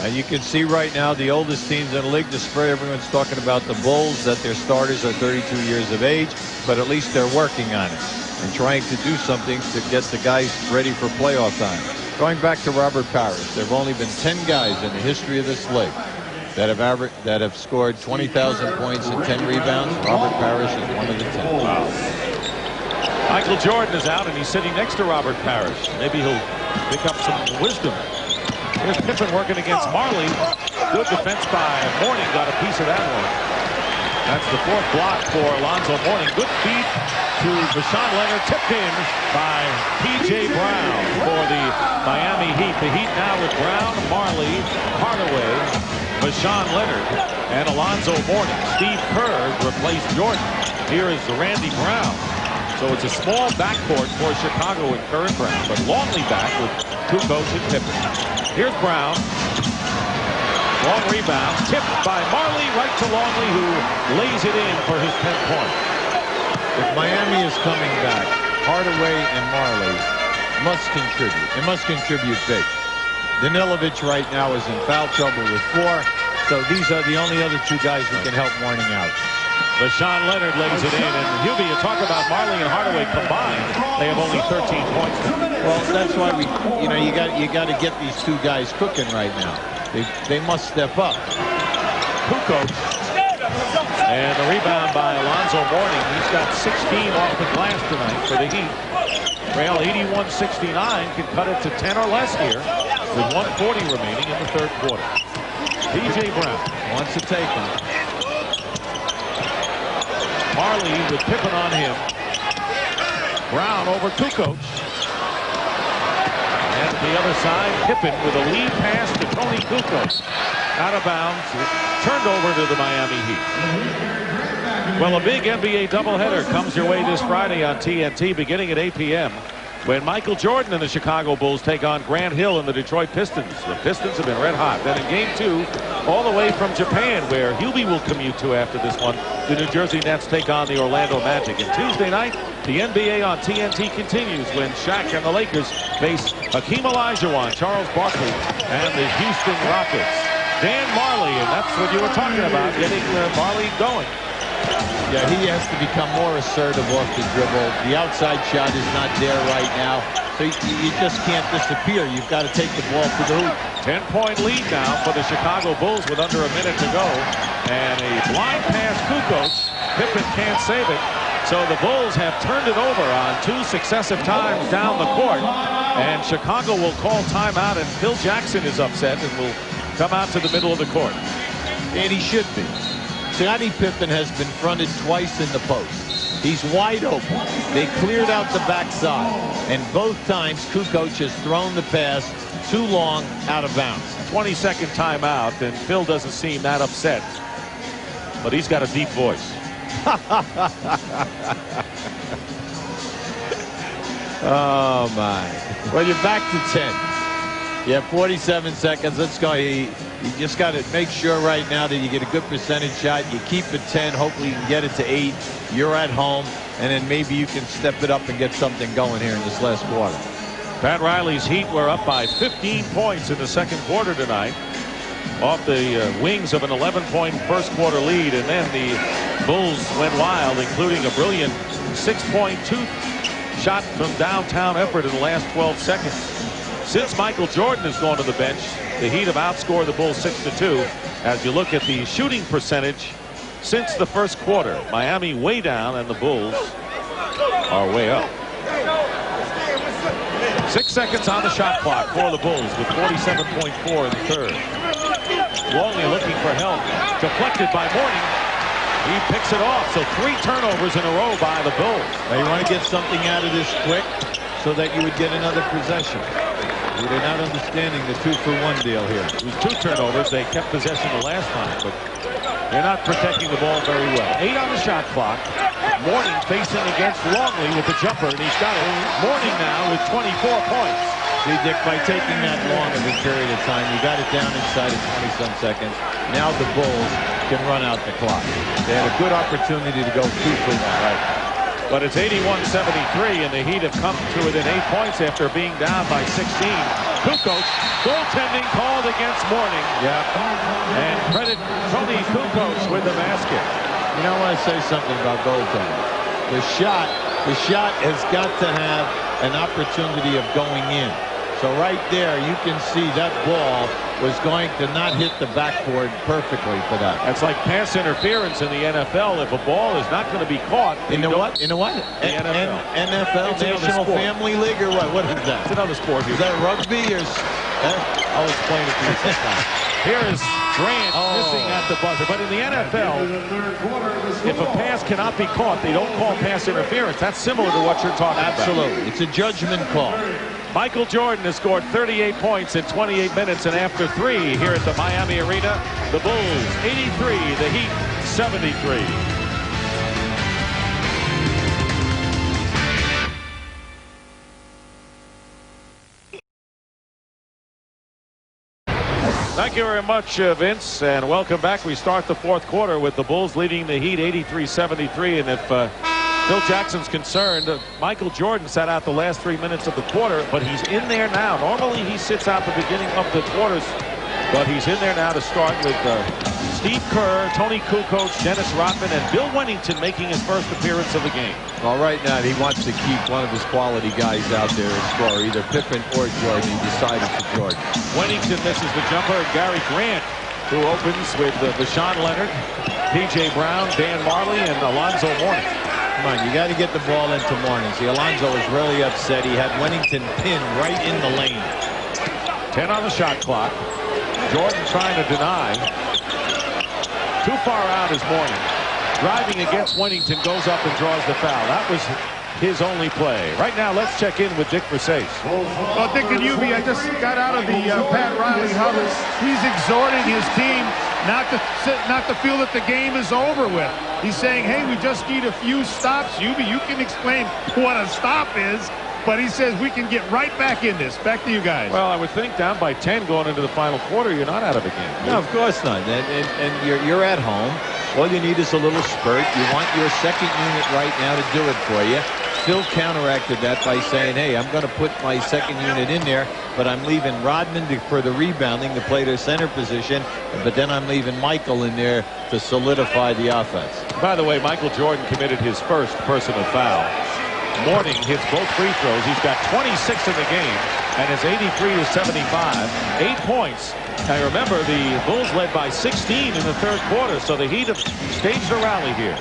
And you can see right now the oldest teams in the league, despite everyone's talking about the Bulls, that their starters are 32 years of age, but at least they're working on it and trying to do something to get the guys ready for playoff time. Going back to Robert Parrish, there have only been 10 guys in the history of this league that have scored 20,000 points and 10 rebounds. Robert Parrish is one of the 10. Wow. Michael Jordan is out, and he's sitting next to Robert Parrish. Maybe he'll pick up some wisdom. Here's Pippen working against Marley. Good defense by Mourning. Got a piece of that one. That's the 4th block for Alonzo Mourning. Good feed to Rashawn Leonard. Tipped in by P.J. Brown for the Miami Heat. The Heat now with Brown, Marley, Hardaway, Rashawn Leonard, and Alonzo Mourning. Steve Kerr replaced Jordan. Here is Randy Brown. So it's a small backcourt for Chicago with Kerr and Brown, but Longley back with Kukoc and Pippen. Here's Brown. Long rebound. Tipped by Marley right to Longley, who lays it in for his 10th point. If Miami is coming back, Hardaway and Marley must contribute. They must contribute big. Danilovic right now is in foul trouble with 4. So these are the only other 2 guys who can help Mourning out. Rashawn Leonard lays it in, and Hubie, you talk about Marley and Hardaway combined, they have only 13 points. Well, that's why you got to get these 2 guys cooking right now. They must step up. Kukoc, and the rebound by Alonzo Mourning. He's got 16 off the glass tonight for the Heat. Trail 81-69, can cut it to 10 or less here with 1:40 remaining in the 3rd quarter. P.J. Brown Wants to take him. Marley with Pippen on him. Brown over Kukoc. And the other side, Pippen with a lead pass to Tony Kukoc. Out of bounds, turned over to the Miami Heat. Well, a big NBA doubleheader comes your way this Friday on TNT beginning at 8 p.m. when Michael Jordan and the Chicago Bulls take on Grant Hill and the Detroit Pistons. The Pistons have been red hot. Then in Game 2, all the way from Japan, where Hubie will commute to after this one, the New Jersey Nets take on the Orlando Magic. And Tuesday night, the NBA on TNT continues when Shaq and the Lakers face Hakeem Olajuwon, Charles Barkley, and the Houston Rockets. Dan Marley, and that's what you were talking about, getting Marley going. Yeah, he has to become more assertive off the dribble. The outside shot is not there right now. So you just can't disappear. You've got to take the ball to the hoop. 10-point lead now for the Chicago Bulls with under a minute to go. And a blind pass Kukoc. Pippen can't save it. So the Bulls have turned it over on 2 successive times down the court. And Chicago will call timeout, and Phil Jackson is upset and will come out to the middle of the court. And he should be. Scottie Pippen has been fronted twice in the post. He's wide open. They cleared out the backside. And both times Kukoc has thrown the pass too long out of bounds. 20-second timeout, and Phil doesn't seem that upset. But he's got a deep voice. Oh, my. Well, you're back to 10. You have 47 seconds. Let's go. You just got to make sure right now that you get a good percentage shot. You keep it 10. Hopefully you can get it to 8. You're at home. And then maybe you can step it up and get something going here in this last quarter. Pat Riley's Heat were up by 15 points in the second quarter tonight, off the wings of an 11-point first quarter lead. And then the Bulls went wild, including a brilliant 6-point shot from downtown effort in the last 12 seconds. Since Michael Jordan has gone to the bench, the Heat have outscored the Bulls 6-2. As you look at the shooting percentage since the first quarter, Miami way down and the Bulls are way up. 6 seconds on the shot clock for the Bulls with 47.4 in the third. Longley looking for help. Deflected by Mourning. He picks it off. So 3 turnovers in a row by the Bulls. Now you want to get something out of this quick so that you would get another possession. They're not understanding the 2-for-1 deal here. It was 2 turnovers. They kept possession the last time, but they're not protecting the ball very well. 8 on the shot clock. Mourning facing against Longley with the jumper, and he's got it. Mourning now with 24 points. See, Dick, by taking that long of a period of time, you got it down inside of 20-some seconds. Now the Bulls can run out the clock. They had a good opportunity to go 2 for 1. Right? But it's 81-73, and the Heat have come to within 8 points after being down by 16. Kukoc, goaltending called against Mourning. Yeah. And credit Tony Kukoc with the basket. You know, I want to say something about goaltending. The shot has got to have an opportunity of going in. So right there, you can see that ball was going to not hit the backboard perfectly for that. That's like pass interference in the NFL. If a ball is not going to be caught. In the what? In the what? The NFL. NFL, It's National Family League, or what? What is that? It's another sport. Is that rugby or? I'll explain it to you sometime. Here is Grant missing at the buzzer. But in the NFL, if a pass cannot be caught, they don't call pass interference. That's similar to what you're talking about. Absolutely. It's a judgment call. Michael Jordan has scored 38 points in 28 minutes, and after 3 here at the Miami Arena, the Bulls 83, the Heat 73. Thank you very much, Vince, and welcome back. We start the fourth quarter with the Bulls leading the Heat 83-73, and if Phil Jackson's concerned, Michael Jordan sat out the last 3 minutes of the quarter, but he's in there now. Normally he sits out the beginning of the quarters, but he's in there now to start with Steve Kerr, Tony Kukoc, Dennis Rodman, and Bill Wennington making his first appearance of the game. Well, right now he wants to keep one of his quality guys out there to score, either Pippen or Jordan. He decided for Jordan. Wennington misses the jumper, and Gary Grant, who opens with Vashawn Leonard, P.J. Brown, Dan Marley, and Alonzo Mourning. Come on, you got to get the ball into Mourning. See, Alonzo was really upset. He had Wennington pinned right in the lane. 10 on the shot clock. Jordan trying to deny. Too far out is Mourning. Driving against Wennington, goes up and draws the foul. That was his only play. Right now, let's check in with Dick Versace. Well, Dick and Ubi, I just got out of the Pat Riley huddle. He's exhorting his team not to feel that the game is over with. He's saying, hey, we just need a few stops. Ubi, you can explain what a stop is. But he says we can get right back in this. Back to you guys. Well, I would think down by 10 going into the final quarter, you're not out of the game. No, of course not. And you're at home. All you need is a little spurt. You want your second unit right now to do it for you. Phil counteracted that by saying, hey, I'm going to put my second unit in there, but I'm leaving Rodman for the rebounding to play their center position, but then I'm leaving Michael in there to solidify the offense. By the way, Michael Jordan committed his first personal foul. Mourning hits both free throws. He's got 26 in the game, and it's 83-75. 8 points. Now remember, the Bulls led by 16 in the third quarter, so the Heat have staged a rally here.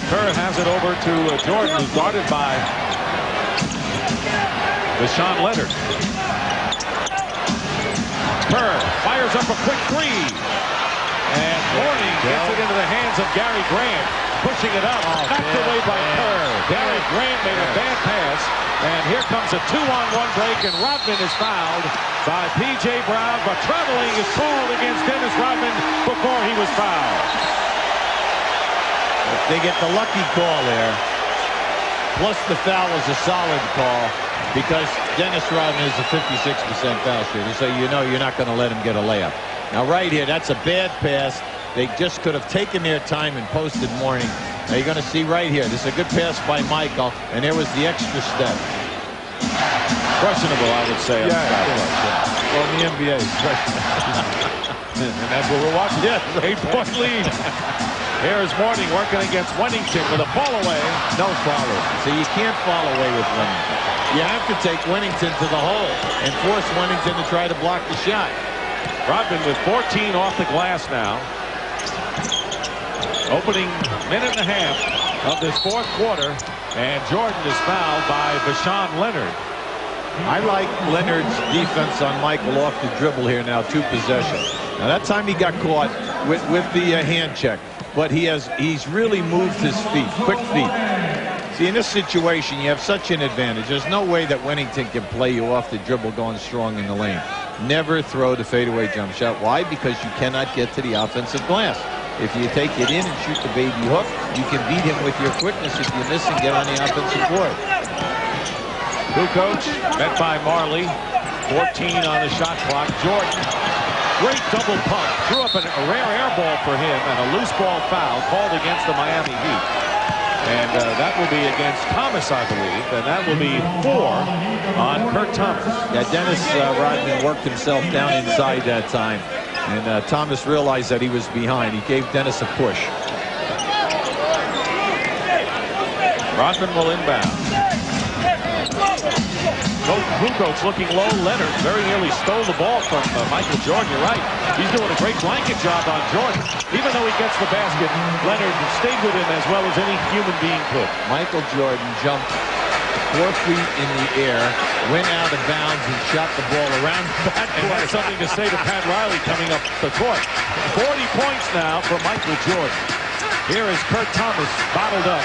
Kerr has it over to Jordan, who's guarded by Deshaun Leonard. Kerr fires up a quick three, and Mourning gets it into the hands of Gary Grant. Pushing it up, knocked away by Kerr. Gary Grant made a bad pass, and here comes a 2-on-1 break, and Rodman is fouled by P.J. Brown, but traveling is called against Dennis Rodman before he was fouled. They get the lucky call there, plus the foul was a solid call, because Dennis Rodman is a 56% foul shooter, so you know you're not going to let him get a layup. Now right here, that's a bad pass. They just could have taken their time and posted Mourning. Now you're going to see right here. This is a good pass by Michael, and there was the extra step. Questionable, I would say. Yeah. Well, in the NBA, it's questionable. And that's what we're watching. Yeah, 8-point lead. Here's Mourning working against Wennington with a fall away. No follow. So you can't fall away with Wennington. You have to take Wennington to the hole and force Wennington to try to block the shot. Rodman with 14 off the glass now. Opening minute and a half of this fourth quarter, and Jordan is fouled by Deshaun Leonard. I like Leonard's defense on Michael off the dribble here now, 2 possessions. Now that time he got caught with the hand check, but he's really moved his feet, quick feet. See, in this situation, you have such an advantage. There's no way that Wennington can play you off the dribble going strong in the lane. Never throw the fadeaway jump shot. Why? Because you cannot get to the offensive glass. If you take it in and shoot the baby hook, you can beat him with your quickness if you miss and get on the offensive board. Kukoc met by Marley. 14 on the shot clock. Jordan, great double pump. Threw up a rare air ball for him, and a loose ball foul called against the Miami Heat. And that will be against Thomas, I believe, and that will be 4 on Kurt Thomas. Yeah, Dennis Rodman worked himself down inside that time, and Thomas realized that he was behind. He gave Dennis a push. Rodman will inbound. Kukoc looking low. Leonard very nearly stole the ball from Michael Jordan. You're right. He's doing a great blanket job on Jordan. Even though he gets the basket, Leonard stayed with him as well as any human being could. Michael Jordan jumped 4 feet in the air, went out of bounds, and shot the ball around the back. And that's something to say to Pat Riley coming up the court. 40 points now for Michael Jordan. Here is Kurt Thomas bottled up.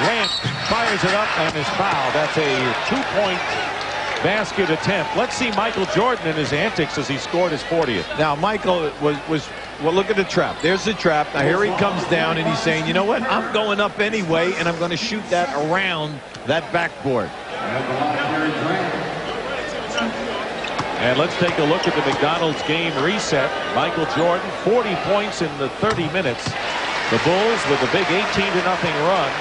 Grant fires it up and is fouled. That's a 2-point basket attempt. Let's see Michael Jordan in his antics as he scored his 40th. Now, Michael was well, look at the trap. There's the trap. Now, here he comes down, and he's saying, you know what? I'm going up anyway, and I'm going to shoot that around that backboard. And let's take a look at the McDonald's game reset. Michael Jordan, 40 points in the 30 minutes. The Bulls with a big 18-0 run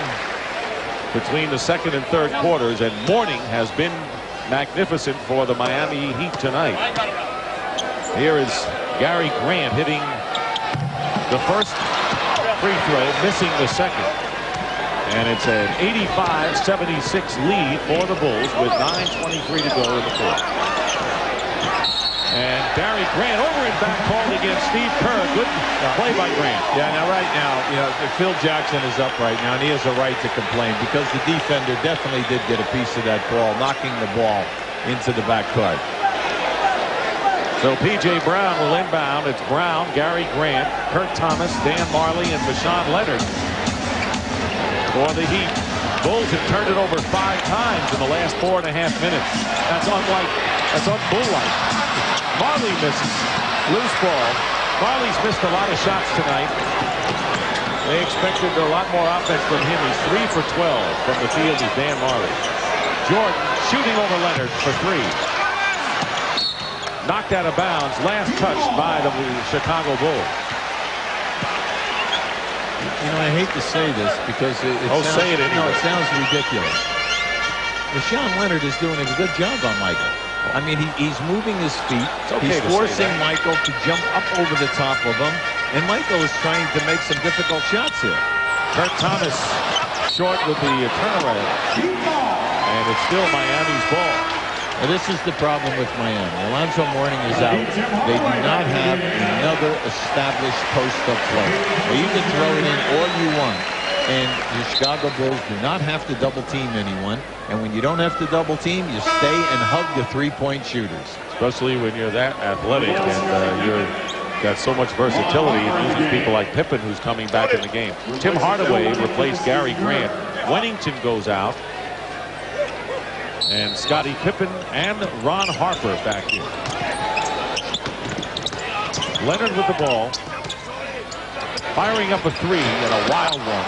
between the second and third quarters, and Mourning has been magnificent for the Miami Heat tonight. Here is Gary Grant hitting the first free throw, missing the second. And it's an 85-76 lead for the Bulls with 9:23 to go in the fourth. And Gary Grant over and back called against Steve Kerr. Good play by Grant. Yeah, now right now, you know, Phil Jackson is up right now, and he has a right to complain because the defender definitely did get a piece of that ball, knocking the ball into the backcourt. So P.J. Brown will inbound. It's Brown, Gary Grant, Kurt Thomas, Dan Marley, and Deshaun Leonard for the Heat. Bulls have turned it over 5 times in the last 4.5 minutes. That's un-bull-like. Marley misses. Loose ball. Marley's missed a lot of shots tonight. They expected a lot more offense from him. He's 3 for 12 from the field is Dan Marley. Jordan shooting over Leonard for 3. Knocked out of bounds. Last touched by the Chicago Bulls. You know, I hate to say this because it say it anyway. No, it sounds ridiculous. Rashawn Leonard is doing a good job on Michael. I mean, he's moving his feet. He's forcing Michael to jump up over the top of him. And Michael is trying to make some difficult shots here. Kurt Thomas short with the turnaround. And it's still Miami's ball. Now, this is the problem with Miami. Alonzo Mourning is out. They do not have another established post-up player. Now, you can throw it in all you want. And the Chicago Bulls do not have to double-team anyone. And when you don't have to double-team, you stay and hug the three-point shooters. Especially when you're that athletic and you're got so much versatility, using people like Pippen, who's coming back in the game. Tim Hardaway replaced Gary Grant. Wennington goes out. And Scottie Pippen and Ron Harper back here. Leonard with the ball. Firing up a 3 and a wild one.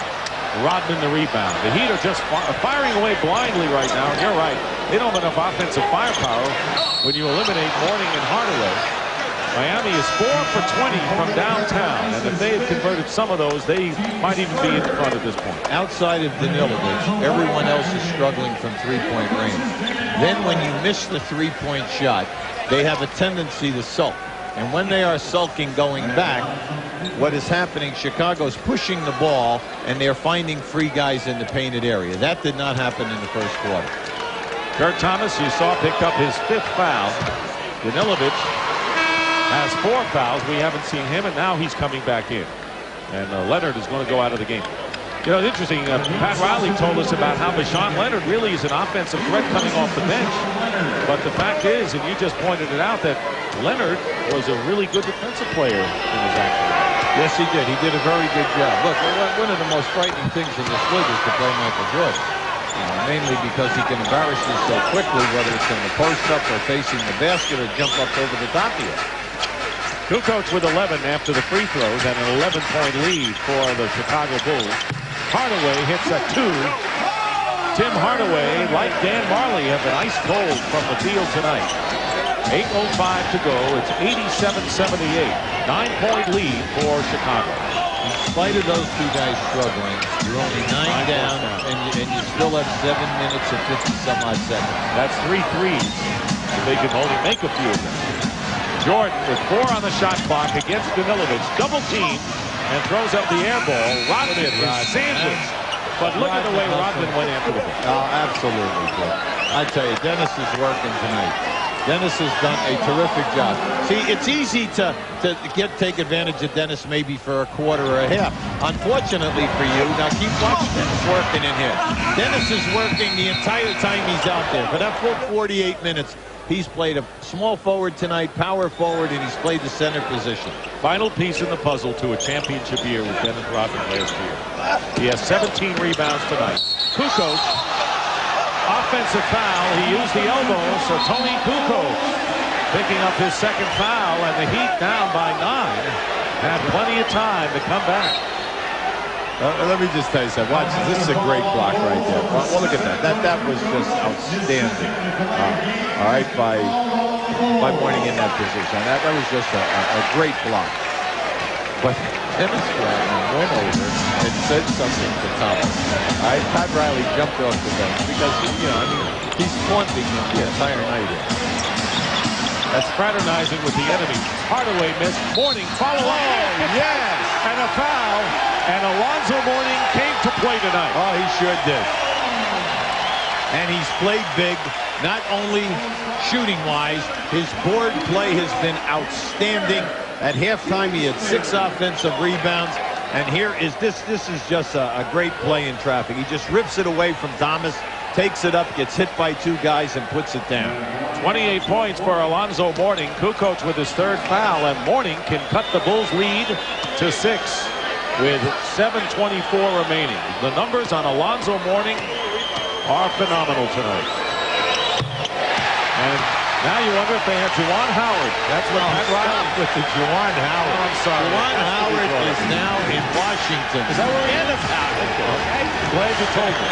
Rodman the rebound. The Heat are just firing away blindly right now. And you're right. They don't have enough offensive firepower when you eliminate Mourning and Hardaway. Miami is 4 for 20 from downtown. And if they had converted some of those, they might even be in front at this point. Outside of Danilovic, everyone else is struggling from three-point range. Then when you miss the three-point shot, they have a tendency to sulk. And when they are sulking going back, what is happening, Chicago's pushing the ball, and they're finding free guys in the painted area. That did not happen in the first quarter. Kurt Thomas, you saw, picked up his 5th foul. Danilovic has 4 fouls. We haven't seen him, and now he's coming back in. And Leonard is going to go out of the game. You know, it's interesting. Pat Riley told us about how Rashawn Leonard really is an offensive threat coming off the bench. But the fact is, and you just pointed it out, that Leonard was a really good defensive player in his action. Yes, he did. He did a very good job. Look, one of the most frightening things in this league is to play Michael Jordan. Mainly because he can embarrass you so quickly, whether it's in the post-up or facing the basket or jump up over the top of you. Kukoc with 11 after the free throws and an 11-point lead for the Chicago Bulls. Hardaway hits a 2. Tim Hardaway, like Dan Marley, have been ice cold from the field tonight. 8:05 to go. It's 87-78. 9-point lead for Chicago. In spite of those two guys struggling, you're only 9 down, and you still have 7 minutes and 50-some-odd seconds. That's 3 threes. They can only make a few of them. Jordan with 4 on the shot clock against Danilovic. Double team and throws up the air ball. Rodman is sandwiched. But look at the way Rodman went after the ball. Oh, absolutely, Bill. I tell you, Dennis is working tonight. Dennis has done a terrific job. See, it's easy to take advantage of Dennis maybe for a quarter or a half. Unfortunately for you, now keep watching Dennis working in here. Dennis is working the entire time he's out there. For that full 48 minutes, he's played a small forward tonight, power forward, and he's played the center position. Final piece in the puzzle to a championship year with Dennis Rodman last year. He has 17 rebounds tonight. Kukoc, offensive foul. He used the elbow, so Tony Kukoc picking up his 2nd foul, and the Heat down by 9. Have plenty of time to come back. Let me just tell you something. Watch this. This is a great block right there. Well, look at that. That was just outstanding. All right, by Mourning in that position. That was just a great block. But Dennis Rodman went over and said something to Thomas. All right, Pat Riley jumped off the bench because, you know, I mean, he's taunting him the entire night here. That's fraternizing with the enemy. Hardaway missed. Mourning follow up. Oh, yes! And a foul. And Alonzo Mourning came to play tonight. Oh, he sure did. And he's played big, not only shooting-wise, his board play has been outstanding. At halftime, he had 6 offensive rebounds. And here is this is just a great play in traffic. He just rips it away from Thomas, takes it up, gets hit by 2 guys, and puts it down. 28 points for Alonzo Mourning. Kukoc with his 3rd foul, and Mourning can cut the Bulls' lead to 6 with 7:24 remaining. The numbers on Alonzo Mourning are phenomenal tonight. And now you wonder if they have Juwan Howard. That's what Pat Riley with the Juwan Howard. I'm sorry. Juwan Howard is now in Washington. Is that where he is? Okay. Glad you told me.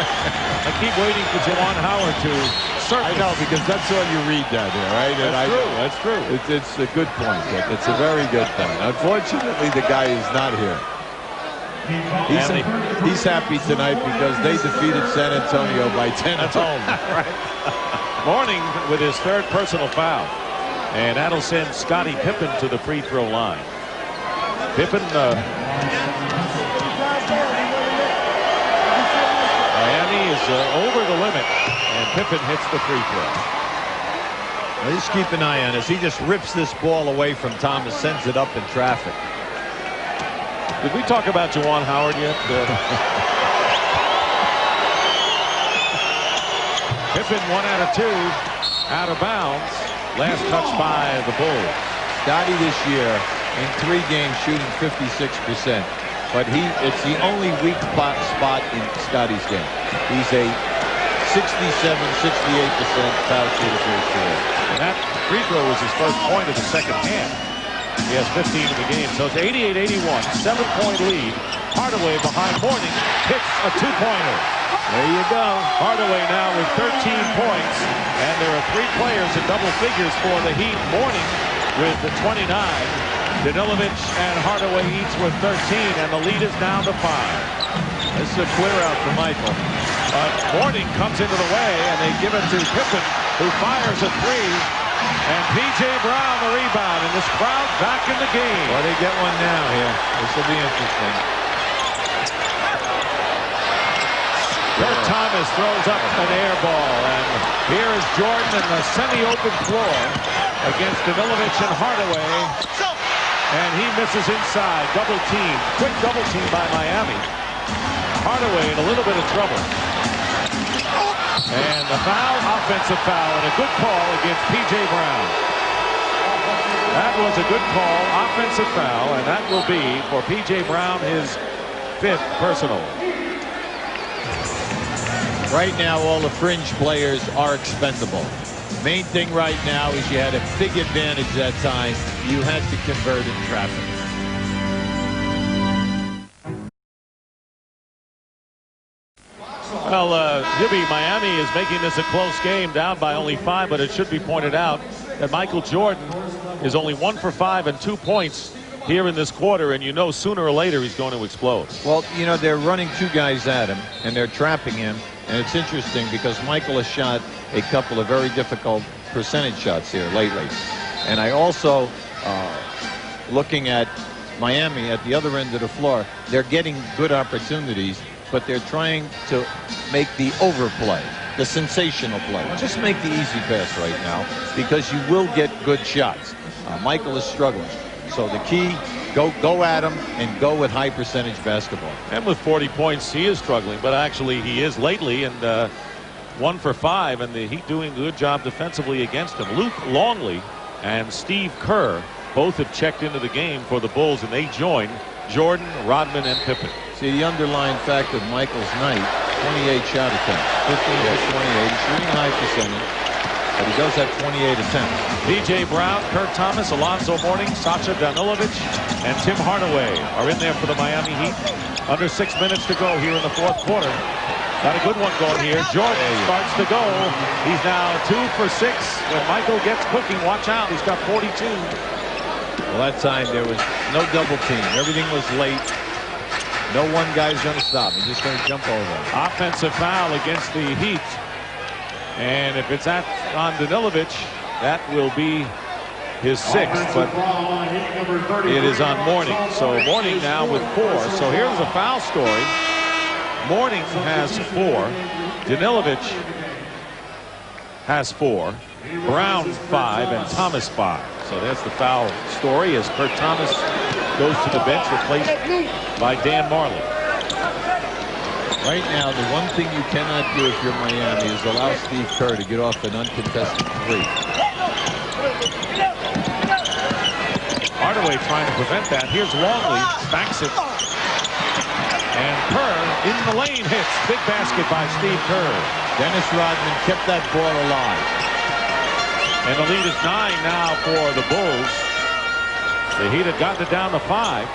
I keep waiting for Juwan Howard to surface. I know, because that's all you read down there, right? That's true. That's true. It's a good point, Dick. It's a very good point. Unfortunately, the guy is not here. He's happy tonight because they defeated San Antonio by 10 at home. Right. Mourning with his third personal foul. And that'll send Scottie Pippen to the free throw line. Pippen, Miami is over the limit, and Pippen hits the free throw. Well, just keep an eye on this. He just rips this ball away from Thomas, sends it up in traffic. Did we talk about Juwan Howard yet? Pippen 1 out of 2, out of bounds. Last touch by the Bulls. Scottie this year in 3 games shooting 56%, but it's the only weak spot in Scottie's game. He's a 67-68% foul shooter for his career. And that free throw was his first point of the second half. He has 15 in the game, so it's 88-81, 7-point lead. Hardaway behind Mourning hits a 2-pointer. There you go. Hardaway now with 13 points, and there are 3 players in double figures for the Heat. Mourning with the 29. Danilovic and Hardaway each with 13, and the lead is down to 5. This is a clear out for Michael. Mourning comes into the way, and they give it to Pippen, who fires a 3. And P.J. Brown the rebound, and this crowd back in the game. Well, they get one now here. This will be interesting. Kurt Thomas throws up an air ball, and here is Jordan in the semi-open floor against Danilovic and Hardaway, and he misses inside. Double team, quick double team by Miami. Hardaway in a little bit of trouble. And a foul, offensive foul, and a good call against P.J. Brown. That was a good call, offensive foul, and that will be for P.J. Brown his 5th personal. Right now, all the fringe players are expendable. Main thing right now is you had a big advantage that time. You had to convert in traffic. Well, Gibby, Miami is making this a close game, down by only 5, but it should be pointed out that Michael Jordan is only 1 for 5 and 2 points here in this quarter, and you know sooner or later he's going to explode. Well, you know, they're running 2 guys at him, and they're trapping him, and it's interesting because Michael has shot a couple of very difficult percentage shots here lately. And I also, looking at Miami at the other end of the floor, they're getting good opportunities, but they're trying to make the overplay, the sensational play. Just make the easy pass right now because you will get good shots. Michael is struggling. So the key, go at him and go with high percentage basketball. And with 40 points, he is struggling, but actually he is lately, and 1 for 5, and the Heat doing a good job defensively against him. Luke Longley and Steve Kerr both have checked into the game for the Bulls, and they join Jordan, Rodman, and Pippen. See, the underlying fact of Michael's night, 28 shot attempts, 15 to 28. He's shooting high percentage, but he does have 28 attempts. P.J. Brown, Kurt Thomas, Alonzo Mourning, Sasha Danilovic, and Tim Hardaway are in there for the Miami Heat. Under 6 minutes to go here in the 4th quarter. Got a good one going here. Jordan starts to go. He's now 2 for 6. When Michael gets cooking, watch out. He's got 42. Well, that time there was no double team. Everything was late. No one guy's going to stop. He's just going to jump over. Offensive foul against the Heat. And if it's on Danilovic, that will be his 6th, but it is on Mourning. So Mourning now with 4. So here's a foul story. Mourning has 4. Danilovic has 4. Brown 5 and Thomas 5. So that's the foul story as Kurt Thomas goes to the bench, replaced by Dan Marley. Right now, the one thing you cannot do if you're Miami is allow Steve Kerr to get off an uncontested 3. Hardaway trying to prevent that. Here's Longley, backs it. And Kerr in the lane hits. Big basket by Steve Kerr. Dennis Rodman kept that ball alive. And the lead is 9 now for the Bulls. The Heat had gotten it down to 5.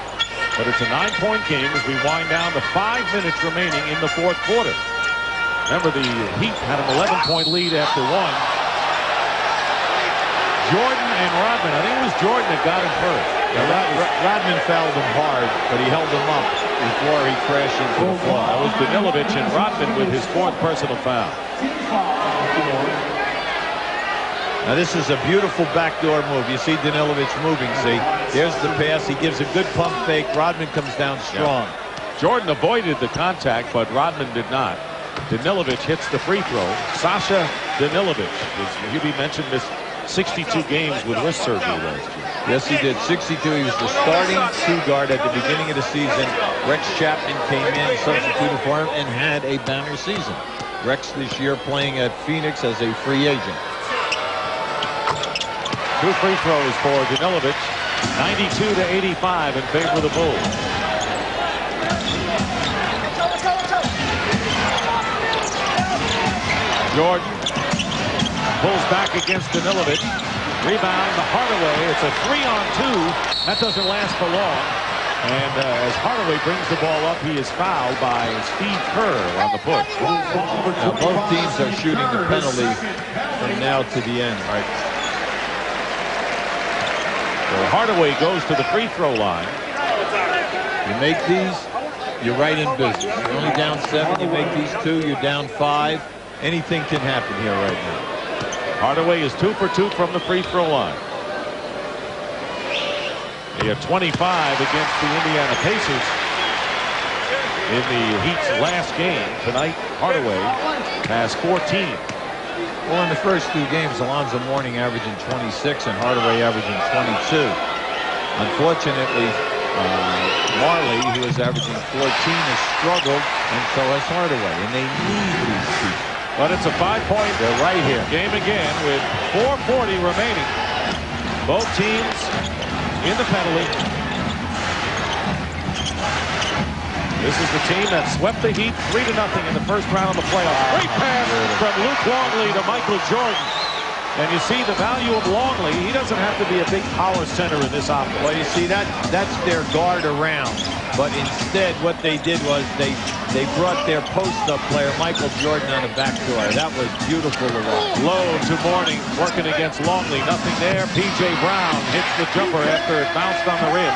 But it's a 9-point game as we wind down to 5 minutes remaining in the fourth quarter. Remember, the Heat had an 11-point lead after 1. Jordan and Rodman. I think it was Jordan that got him first. Yeah, Rodman fouled him hard, but he held him up before he crashed into the floor. That was Danilovic and Rodman with his 4th personal foul. Now this is a beautiful backdoor move. You see Danilovic moving, see? There's the pass. He gives a good pump fake. Rodman comes down strong. Yeah. Jordan avoided the contact, but Rodman did not. Danilovic hits the free throw. Sasha Danilovic, as Hubie mentioned, missed 62 games with wrist surgery last year. Yes, he did. 62. He was the starting 2 guard at the beginning of the season. Rex Chapman came in, substituted for him, and had a banner season. Rex this year playing at Phoenix as a free agent. 2 free throws for Danilovic. 92-85 in favor of the Bulls. Jordan pulls back against Danilovic. Rebound to Hardaway. It's a 3-on-2. That doesn't last for long. And as Hardaway brings the ball up, he is fouled by Steve Kerr on the push. Now both teams are shooting the penalty from now to the end. Right. So Hardaway goes to the free throw line. You make these, you're right in business. You're only down 7. You make these 2, you're down 5. Anything can happen here right now. Hardaway is 2 for 2 from the free throw line. He had 25 against the Indiana Pacers in the Heat's last game. Tonight, Hardaway has 14. Well, in the first 2 games, Alonzo Mourning averaging 26 and Hardaway averaging 22. Unfortunately, Marley, who is averaging 14, has struggled, and so has Hardaway, and they need these people. But it's a 5-point They're right here. game again with 4:40 remaining. Both teams in the penalty. This is the team that swept the Heat 3-0 in the first round of the playoffs. Great pass from Luke Longley to Michael Jordan. And you see the value of Longley. He doesn't have to be a big power center in this offense. Well, you see, that's their guard around. But instead, what they did was they brought their post-up player, Michael Jordan, on the backdoor. That was beautiful to watch. Low to Mourning, working against Longley. Nothing there. P.J. Brown hits the jumper after it bounced on the rim.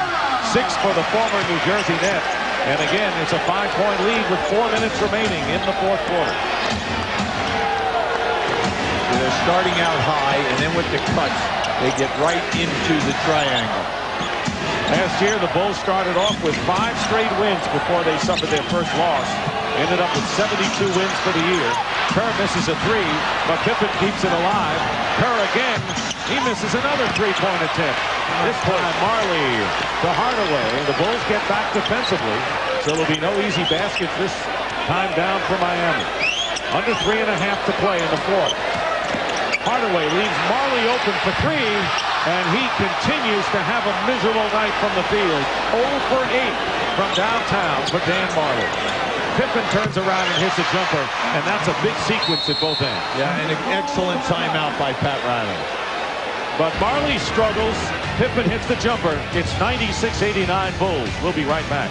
6 for the former New Jersey net. And again, it's a 5-point lead with 4 minutes remaining in the fourth quarter. They're starting out high, and then with the cuts, they get right into the triangle. Last year, the Bulls started off with 5 straight wins before they suffered their first loss. Ended up with 72 wins for the year. Kerr misses a 3, but Pippen keeps it alive. Kerr again, he misses another 3-point attempt. This time, Marley to Hardaway. The Bulls get back defensively, so there'll be no easy baskets this time down for Miami. Under 3.5 to play in the fourth. Hardaway leaves Marley open for 3, and he continues to have a miserable night from the field. 0 for 8 from downtown for Dan Marley. Pippen turns around and hits a jumper, and that's a big sequence at both ends. Yeah, and an excellent timeout by Pat Riley. But Marley struggles. Pippen hits the jumper. It's 96-89 Bulls. We'll be right back.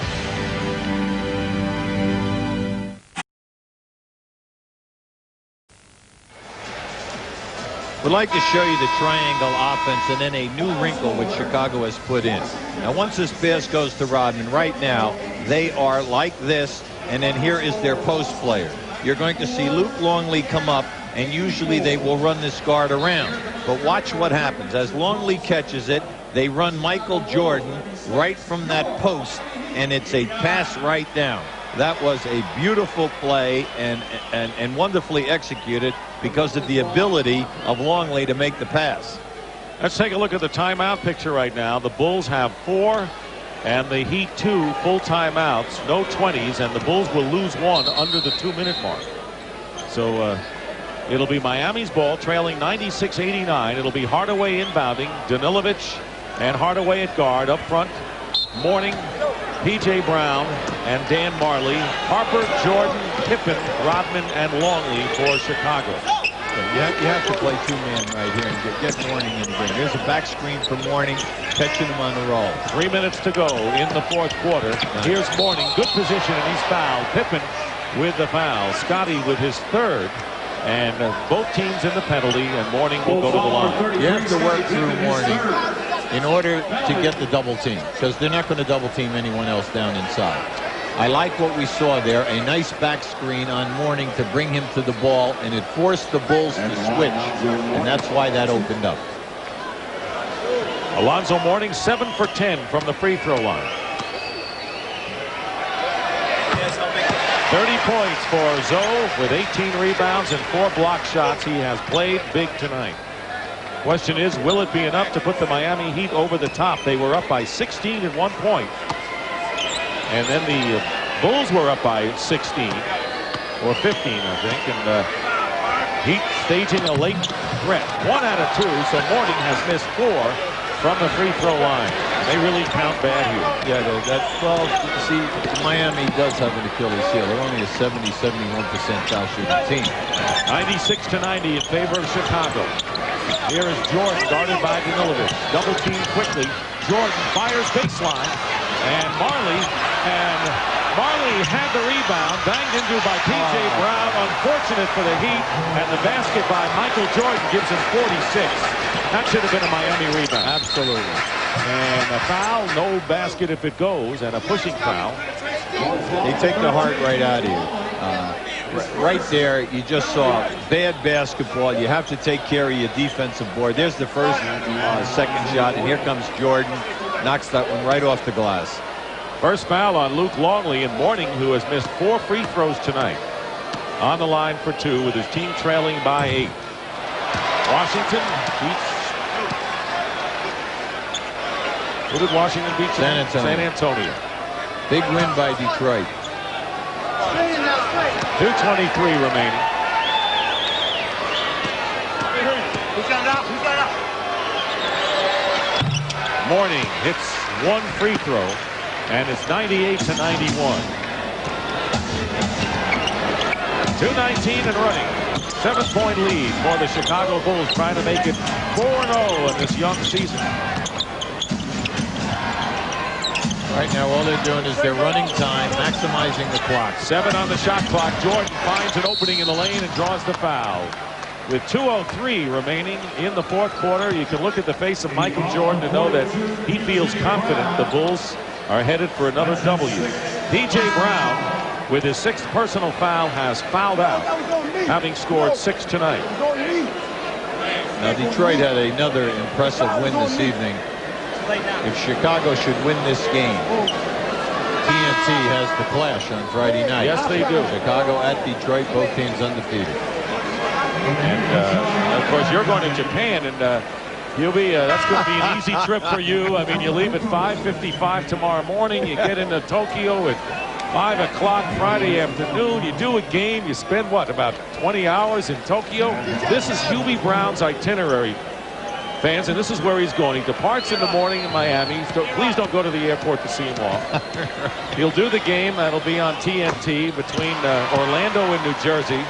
We'd like to show you the triangle offense and then a new wrinkle which Chicago has put in. Now, once this pass goes to Rodman, right now, they are like this, and then here is their post player. You're going to see Luke Longley come up, and usually they will run this guard around. But watch what happens. As Longley catches it, they run Michael Jordan right from that post, and it's a pass right down. That was a beautiful play and wonderfully executed because of the ability of Longley to make the pass. Let's take a look at the timeout picture right now. The Bulls have 4 and the Heat 2 full timeouts, no 20s, and the Bulls will lose 1 under the 2-minute mark. So it'll be Miami's ball trailing 96-89. It'll be Hardaway inbounding, Danilovic and Hardaway at guard. Up front, Mourning P.J. Brown and Dan Marley, Harper, Jordan, Pippen, Rodman, and Longley for Chicago. You have to play two-man right here and get Mourning in the game. There's a back screen for Mourning, catching him on the roll. 3 minutes to go in the fourth quarter. Here's Mourning, good position, and he's fouled. Pippen with the foul. Scotty with his third. And both teams in the penalty, and Mourning will go to the line. You have to work through Mourning in order to get the double team, because they're not going to double team anyone else down inside. I like what we saw there, a nice back screen on Mourning to bring him to the ball, and it forced the Bulls to switch, and that's why that opened up. Alonzo Mourning 7 for 10 from the free throw line. 30 points for Zoe with 18 rebounds and 4 block shots. He has played big tonight. Question is, will it be enough to put the Miami Heat over the top? They were up by 16 at one point. And then the Bulls were up by 16 or 15, I think. And Heat staging a late threat. 1 out of 2, so Mourning has missed 4 from the free throw line. They really count bad here. Yeah, well, see, Miami does have an Achilles heel. They're only a 70-71% foul shooting team. 96-90 in favor of Chicago. Here is Jordan, guarded by Danilovic. Double team quickly. Jordan fires baseline. And Marley had the rebound, banged into by P.J. Brown. Unfortunate for the Heat, and the basket by Michael Jordan gives him 46. That should have been a Miami rebound. Absolutely. And a foul, no basket if it goes, and a pushing foul. They take the heart right out of you. Right there, you just saw bad basketball. You have to take care of your defensive board. There's the first, second shot, and here comes Jordan. Knocks that one right off the glass. First foul on Luke Longley, and Mourning, who has missed 4 free throws tonight. On the line for 2 with his team trailing by 8. Washington beats. Who did Washington beat? San Antonio. San Antonio. Big win by Detroit. 2:23 remaining. Mourning hits 1 free throw, and it's 98-91. 2:19 and running. 7-point lead for the Chicago Bulls, trying to make it 4-0 in this young season. Right now, all they're doing is they're running time, maximizing the clock. 7 on the shot clock. Jordan finds an opening in the lane and draws the foul. With 2:03 remaining in the fourth quarter, you can look at the face of Michael Jordan to know that he feels confident the Bulls are headed for another W. P.J. Brown, with his 6th personal foul, has fouled out, having scored 6 tonight. Now, Detroit had another impressive win this evening. If Chicago should win this game, TNT has the clash on Friday night. Yes, they do. Chicago at Detroit, both teams undefeated. And of course, you're going to Japan, and you'll be that's going to be an easy trip for you. I mean, you leave at 5:55 tomorrow morning. You get into Tokyo at 5 o'clock Friday afternoon. You do a game. You spend what, about 20 hours in Tokyo? This is Hubie Brown's itinerary, fans, and this is where he's going. He departs in the morning in Miami. Please don't go to the airport to see him off. He'll do the game. That'll be on TNT between Orlando and New Jersey.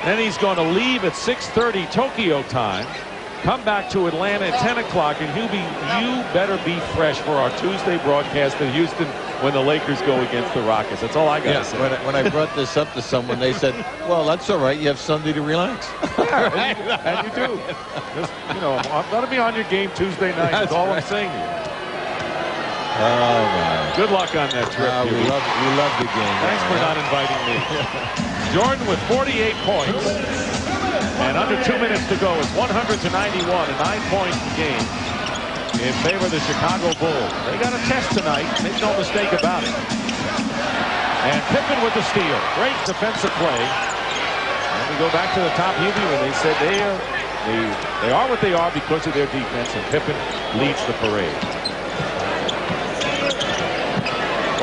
Then he's going to leave at 6:30 Tokyo time, come back to Atlanta at 10 o'clock, and Hubie, you better be fresh for our Tuesday broadcast in Houston when the Lakers go against the Rockets. That's all I got to say. When I brought this up to someone, they said, well, that's all right. You have Sunday to relax. Yeah, and you do. Just, you know, I'm going to be on your game Tuesday night. That's all I'm saying to you. Oh, my. Good luck on that trip. We love the game. Thanks for not inviting me. Jordan with 48 points. And under 2 minutes to go. It's 100-91, a 9-point game in favor of the Chicago Bulls. They got a test tonight. Make no mistake about it. And Pippen with the steal. Great defensive play. And we go back to the top, Hubie, when they said they are what they are because of their defense, and Pippen leads the parade.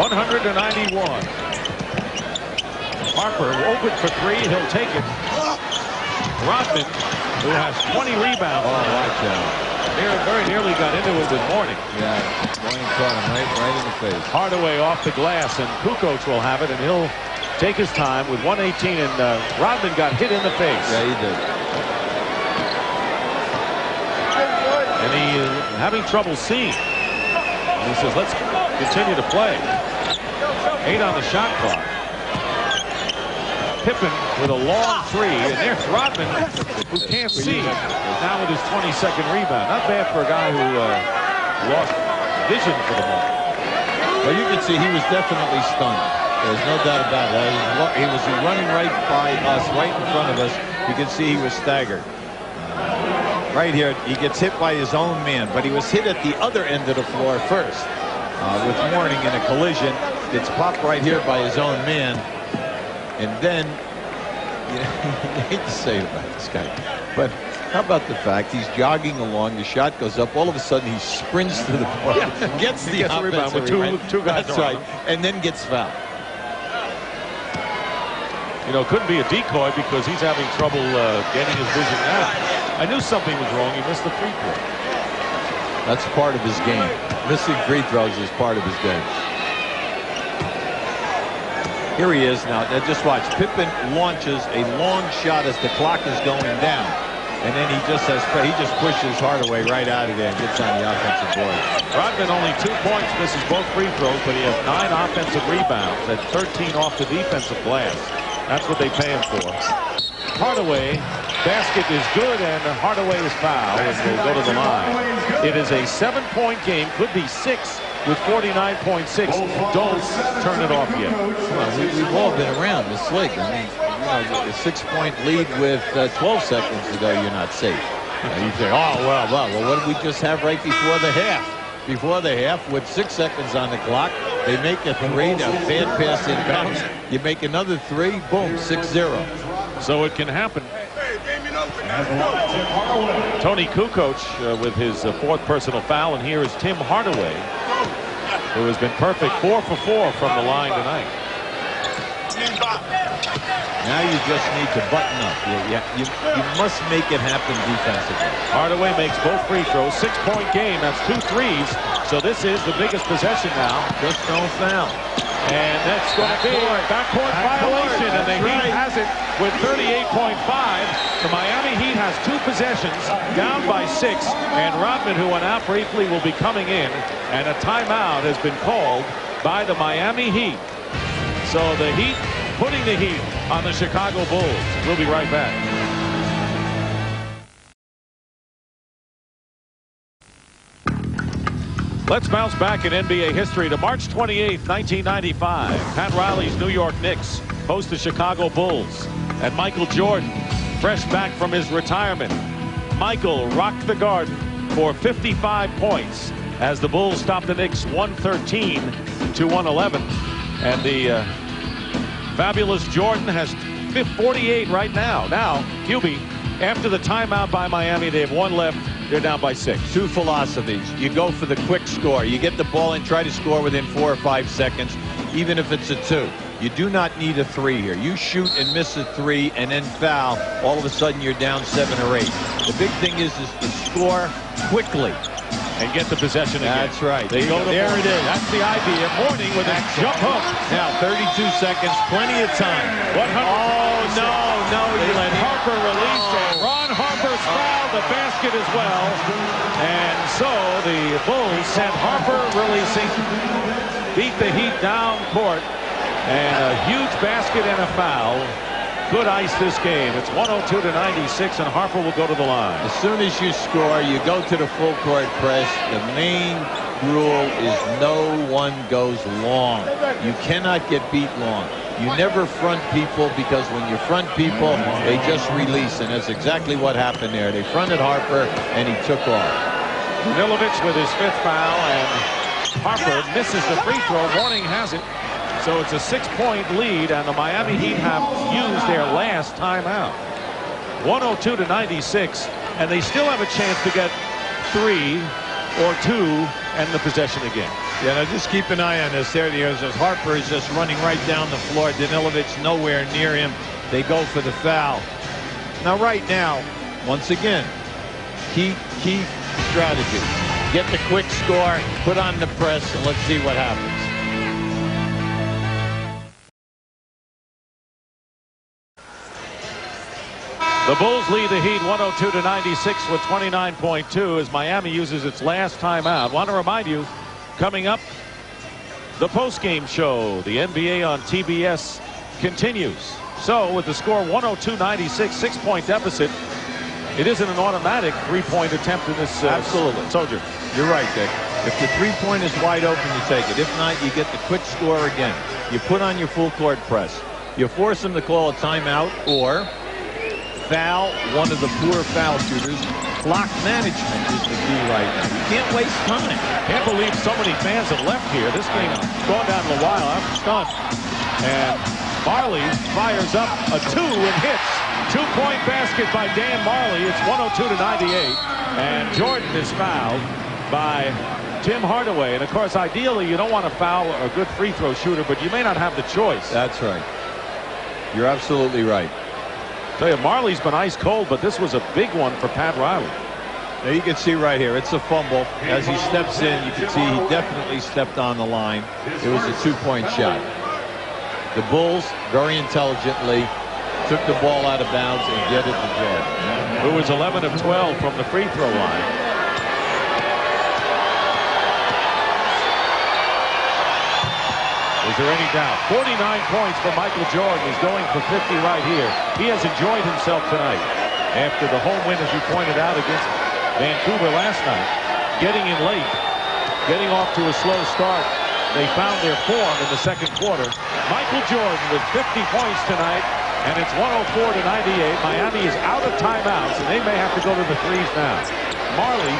100-91. Harper open for 3. He'll take it. Rodman who has 20 rebounds. Oh, watch out. Very nearly got into it with Mourning. Yeah, Mourning caught him right in the face. Hardaway off the glass, and Kukoc will have it, and he'll take his time with 1:18, and Rodman got hit in the face. Yeah, he did. And he is having trouble seeing. And he says, let's continue to play. 8 on the shot clock. Pippen with a long three, and there's Rodman, who can't see, now with his 22nd rebound. Not bad for a guy who lost vision for the moment. Well, you can see he was definitely stunned. There's no doubt about it. He was running right by us, right in front of us. You can see he was staggered. Right here, he gets hit by his own man, but he was hit at the other end of the floor first. With Mourning in a collision, gets popped right here by his own man. And then, you hate to say it about this guy, but how about the fact he's jogging along, the shot goes up, all of a sudden he sprints to the ball, gets the rebound with two guys. That's right, and then gets fouled. You know, couldn't be a decoy because he's having trouble getting his vision now. I knew something was wrong. He missed the free throw. That's part of his game. Missing free throws is part of his game. Here he is now. Just watch. Pippen launches a long shot as the clock is going down, and then he just pushes Hardaway right out of there and gets on the offensive board. Rodman only 2 points, misses both free throws, but he has 9 offensive rebounds and 13 off the defensive glass. That's what they pay him for. Hardaway, basket is good, and Hardaway is fouled and will go to the line. It is a 7-point game, could be 6 with 49.6. Don't turn it off yet. Well, we've all been around this league. I mean, you know, a 6-point lead with 12 seconds to go, you're not safe. You say, oh, well, what did we just have right before the half? Before the half, with 6 seconds on the clock, they make a 3, a bad pass inbounds. You make another 3, boom, 6-0. So it can happen. Tony Kukoc with his 4th personal foul, and here is Tim Hardaway, who has been perfect 4 for 4 from the line tonight. Now you just need to button up. You must make it happen defensively. Hardaway makes both free throws. 6-point game. That's 2 threes. So this is the biggest possession now. Just don't foul. And that's going to be a backcourt violation. And the Heat has it with 38.5. The Miami Heat has 2 possessions, down by 6. And Rodman, who went out briefly, will be coming in. And a timeout has been called by the Miami Heat. So the Heat putting the heat on the Chicago Bulls. We'll be right back. Let's bounce back in NBA history to March 28, 1995. Pat Riley's New York Knicks host the Chicago Bulls. And Michael Jordan, fresh back from his retirement. Michael rocked the Garden for 55 points as the Bulls stopped the Knicks 113 to 111. And the fabulous Jordan has 48 right now. Now, Hubie, after the timeout by Miami, they have 1 left. They're down by 6. 2 philosophies. You go for the quick score. You get the ball and try to score within 4 or 5 seconds, even if it's a 2. You do not need a 3 here. You shoot and miss a 3 and then foul. All of a sudden, you're down 7 or 8. The big thing is to score quickly. And get the possession again. That's right. They go to there it is. That's the idea. Mourning with a jump hook. Now 32 seconds, plenty of time. No, They let Harper release, and Ron Harper's fouled the basket as well. And so the Bulls sent Harper releasing, beat the Heat down court, and a huge basket and a foul. Good ice this game. It's 102 to 96, and Harper will go to the line. As soon as you score, you go to the full court press. The main rule is no one goes long. You cannot get beat long. You never front people, because when you front people, they just release, and that's exactly what happened there. They fronted Harper, and he took off. Milovic with his 5th foul, and Harper misses the free throw. Mourning has it. So it's a 6-point lead, and the Miami Heat have used their last timeout. 102 to 96, and they still have a chance to get 3 or 2 and the possession again. Yeah, now just keep an eye on this. There he is. As Harper is just running right down the floor. Danilovic nowhere near him. They go for the foul. Now, right now, Once again, key strategy. Get the quick score, put on the press, and let's see what happens. The Bulls lead the Heat 102-96 with 29.2 as Miami uses its last timeout. Want to remind you, coming up, the postgame show, the NBA on TBS continues. So with the score 102-96, 6-point deficit, it isn't an automatic three-point attempt in this Absolutely. Soldier. You're right, Dick. If the three-point is wide open, you take it. If not, you get the quick score again. You put on your full-court press. You force them to call a timeout or foul one of the poor foul shooters. Clock management is the key right now. You can't waste time. Can't believe so many fans have left here. This game's gone down a while. I'm stunned. And Marley fires up a 2 and hits. 2-point basket by Dan Marley. It's 102-98. And Jordan is fouled by Tim Hardaway. And of course, ideally, you don't want to foul a good free throw shooter, but you may not have the choice. That's right. You're absolutely right. Tell you, Marley's been ice cold, but this was a big one for Pat Riley. Now you can see right here, it's a fumble. As he steps in, you can see he definitely stepped on the line. It was a 2-point shot. The Bulls, very intelligently, took the ball out of bounds and get it to Jordan, who was 11 of 12 from the free throw line. Is there any doubt? 49 points for Michael Jordan. He's going for 50 right here. He has enjoyed himself tonight after the home win, as you pointed out, against Vancouver last night. Getting in late, getting off to a slow start. They found their form in the second quarter. Michael Jordan with 50 points tonight, and it's 104-98. Miami is out of timeouts, and they may have to go to the threes now. Marley.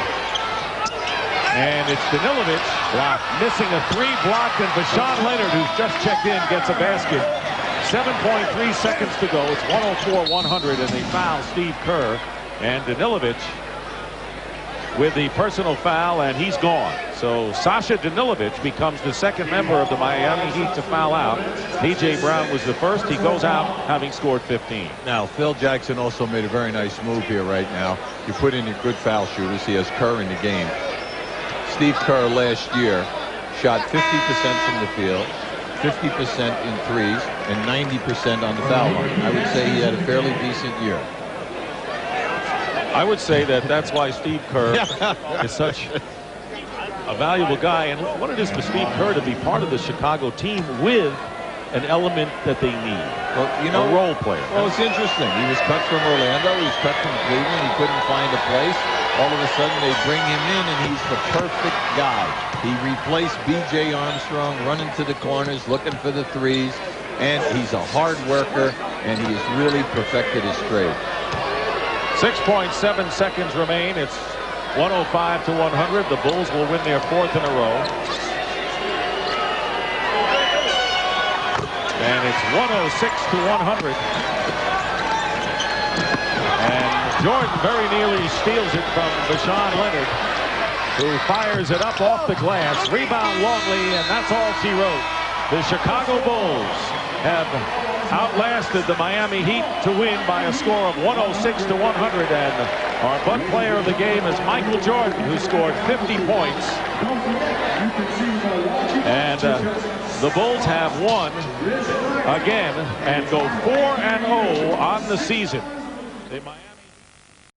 And it's Danilovic missing a 3 blocked, and Vashawn Leonard, who's just checked in, gets a basket. 7.3 seconds to go. It's 104-100, and they foul Steve Kerr. And Danilovic with the personal foul, and he's gone. So Sasha Danilovic becomes the second member of the Miami Heat to foul out. P.J. Brown was the first. He goes out having scored 15. Now, Phil Jackson also made a very nice move here right now. You put in your good foul shooters. He has Kerr in the game. Steve Kerr last year shot 50% from the field, 50% in threes, and 90% on the foul line. I would say he had a fairly decent year. I would say that that's why Steve Kerr is such a valuable guy, and what it is for Steve Kerr to be part of the Chicago team with an element that they need. Well, you know, a role player. Well, it's interesting. He was cut from Orlando. He was cut from Cleveland. He couldn't find a place. All of a sudden, they bring him in, and he's the perfect guy. He replaced B.J. Armstrong, running to the corners, looking for the threes, and he's a hard worker, and he has really perfected his trade. 6.7 seconds remain. It's 105-100. The Bulls will win their 4th in a row. And it's 106-100. And Jordan very nearly steals it from Vashawn Leonard, who fires it up off the glass. Rebound Longley, and that's all she wrote. The Chicago Bulls have outlasted the Miami Heat to win by a score of 106-100. And our butt player of the game is Michael Jordan, who scored 50 points. And the Bulls have won again and go 4-0 on the season. They might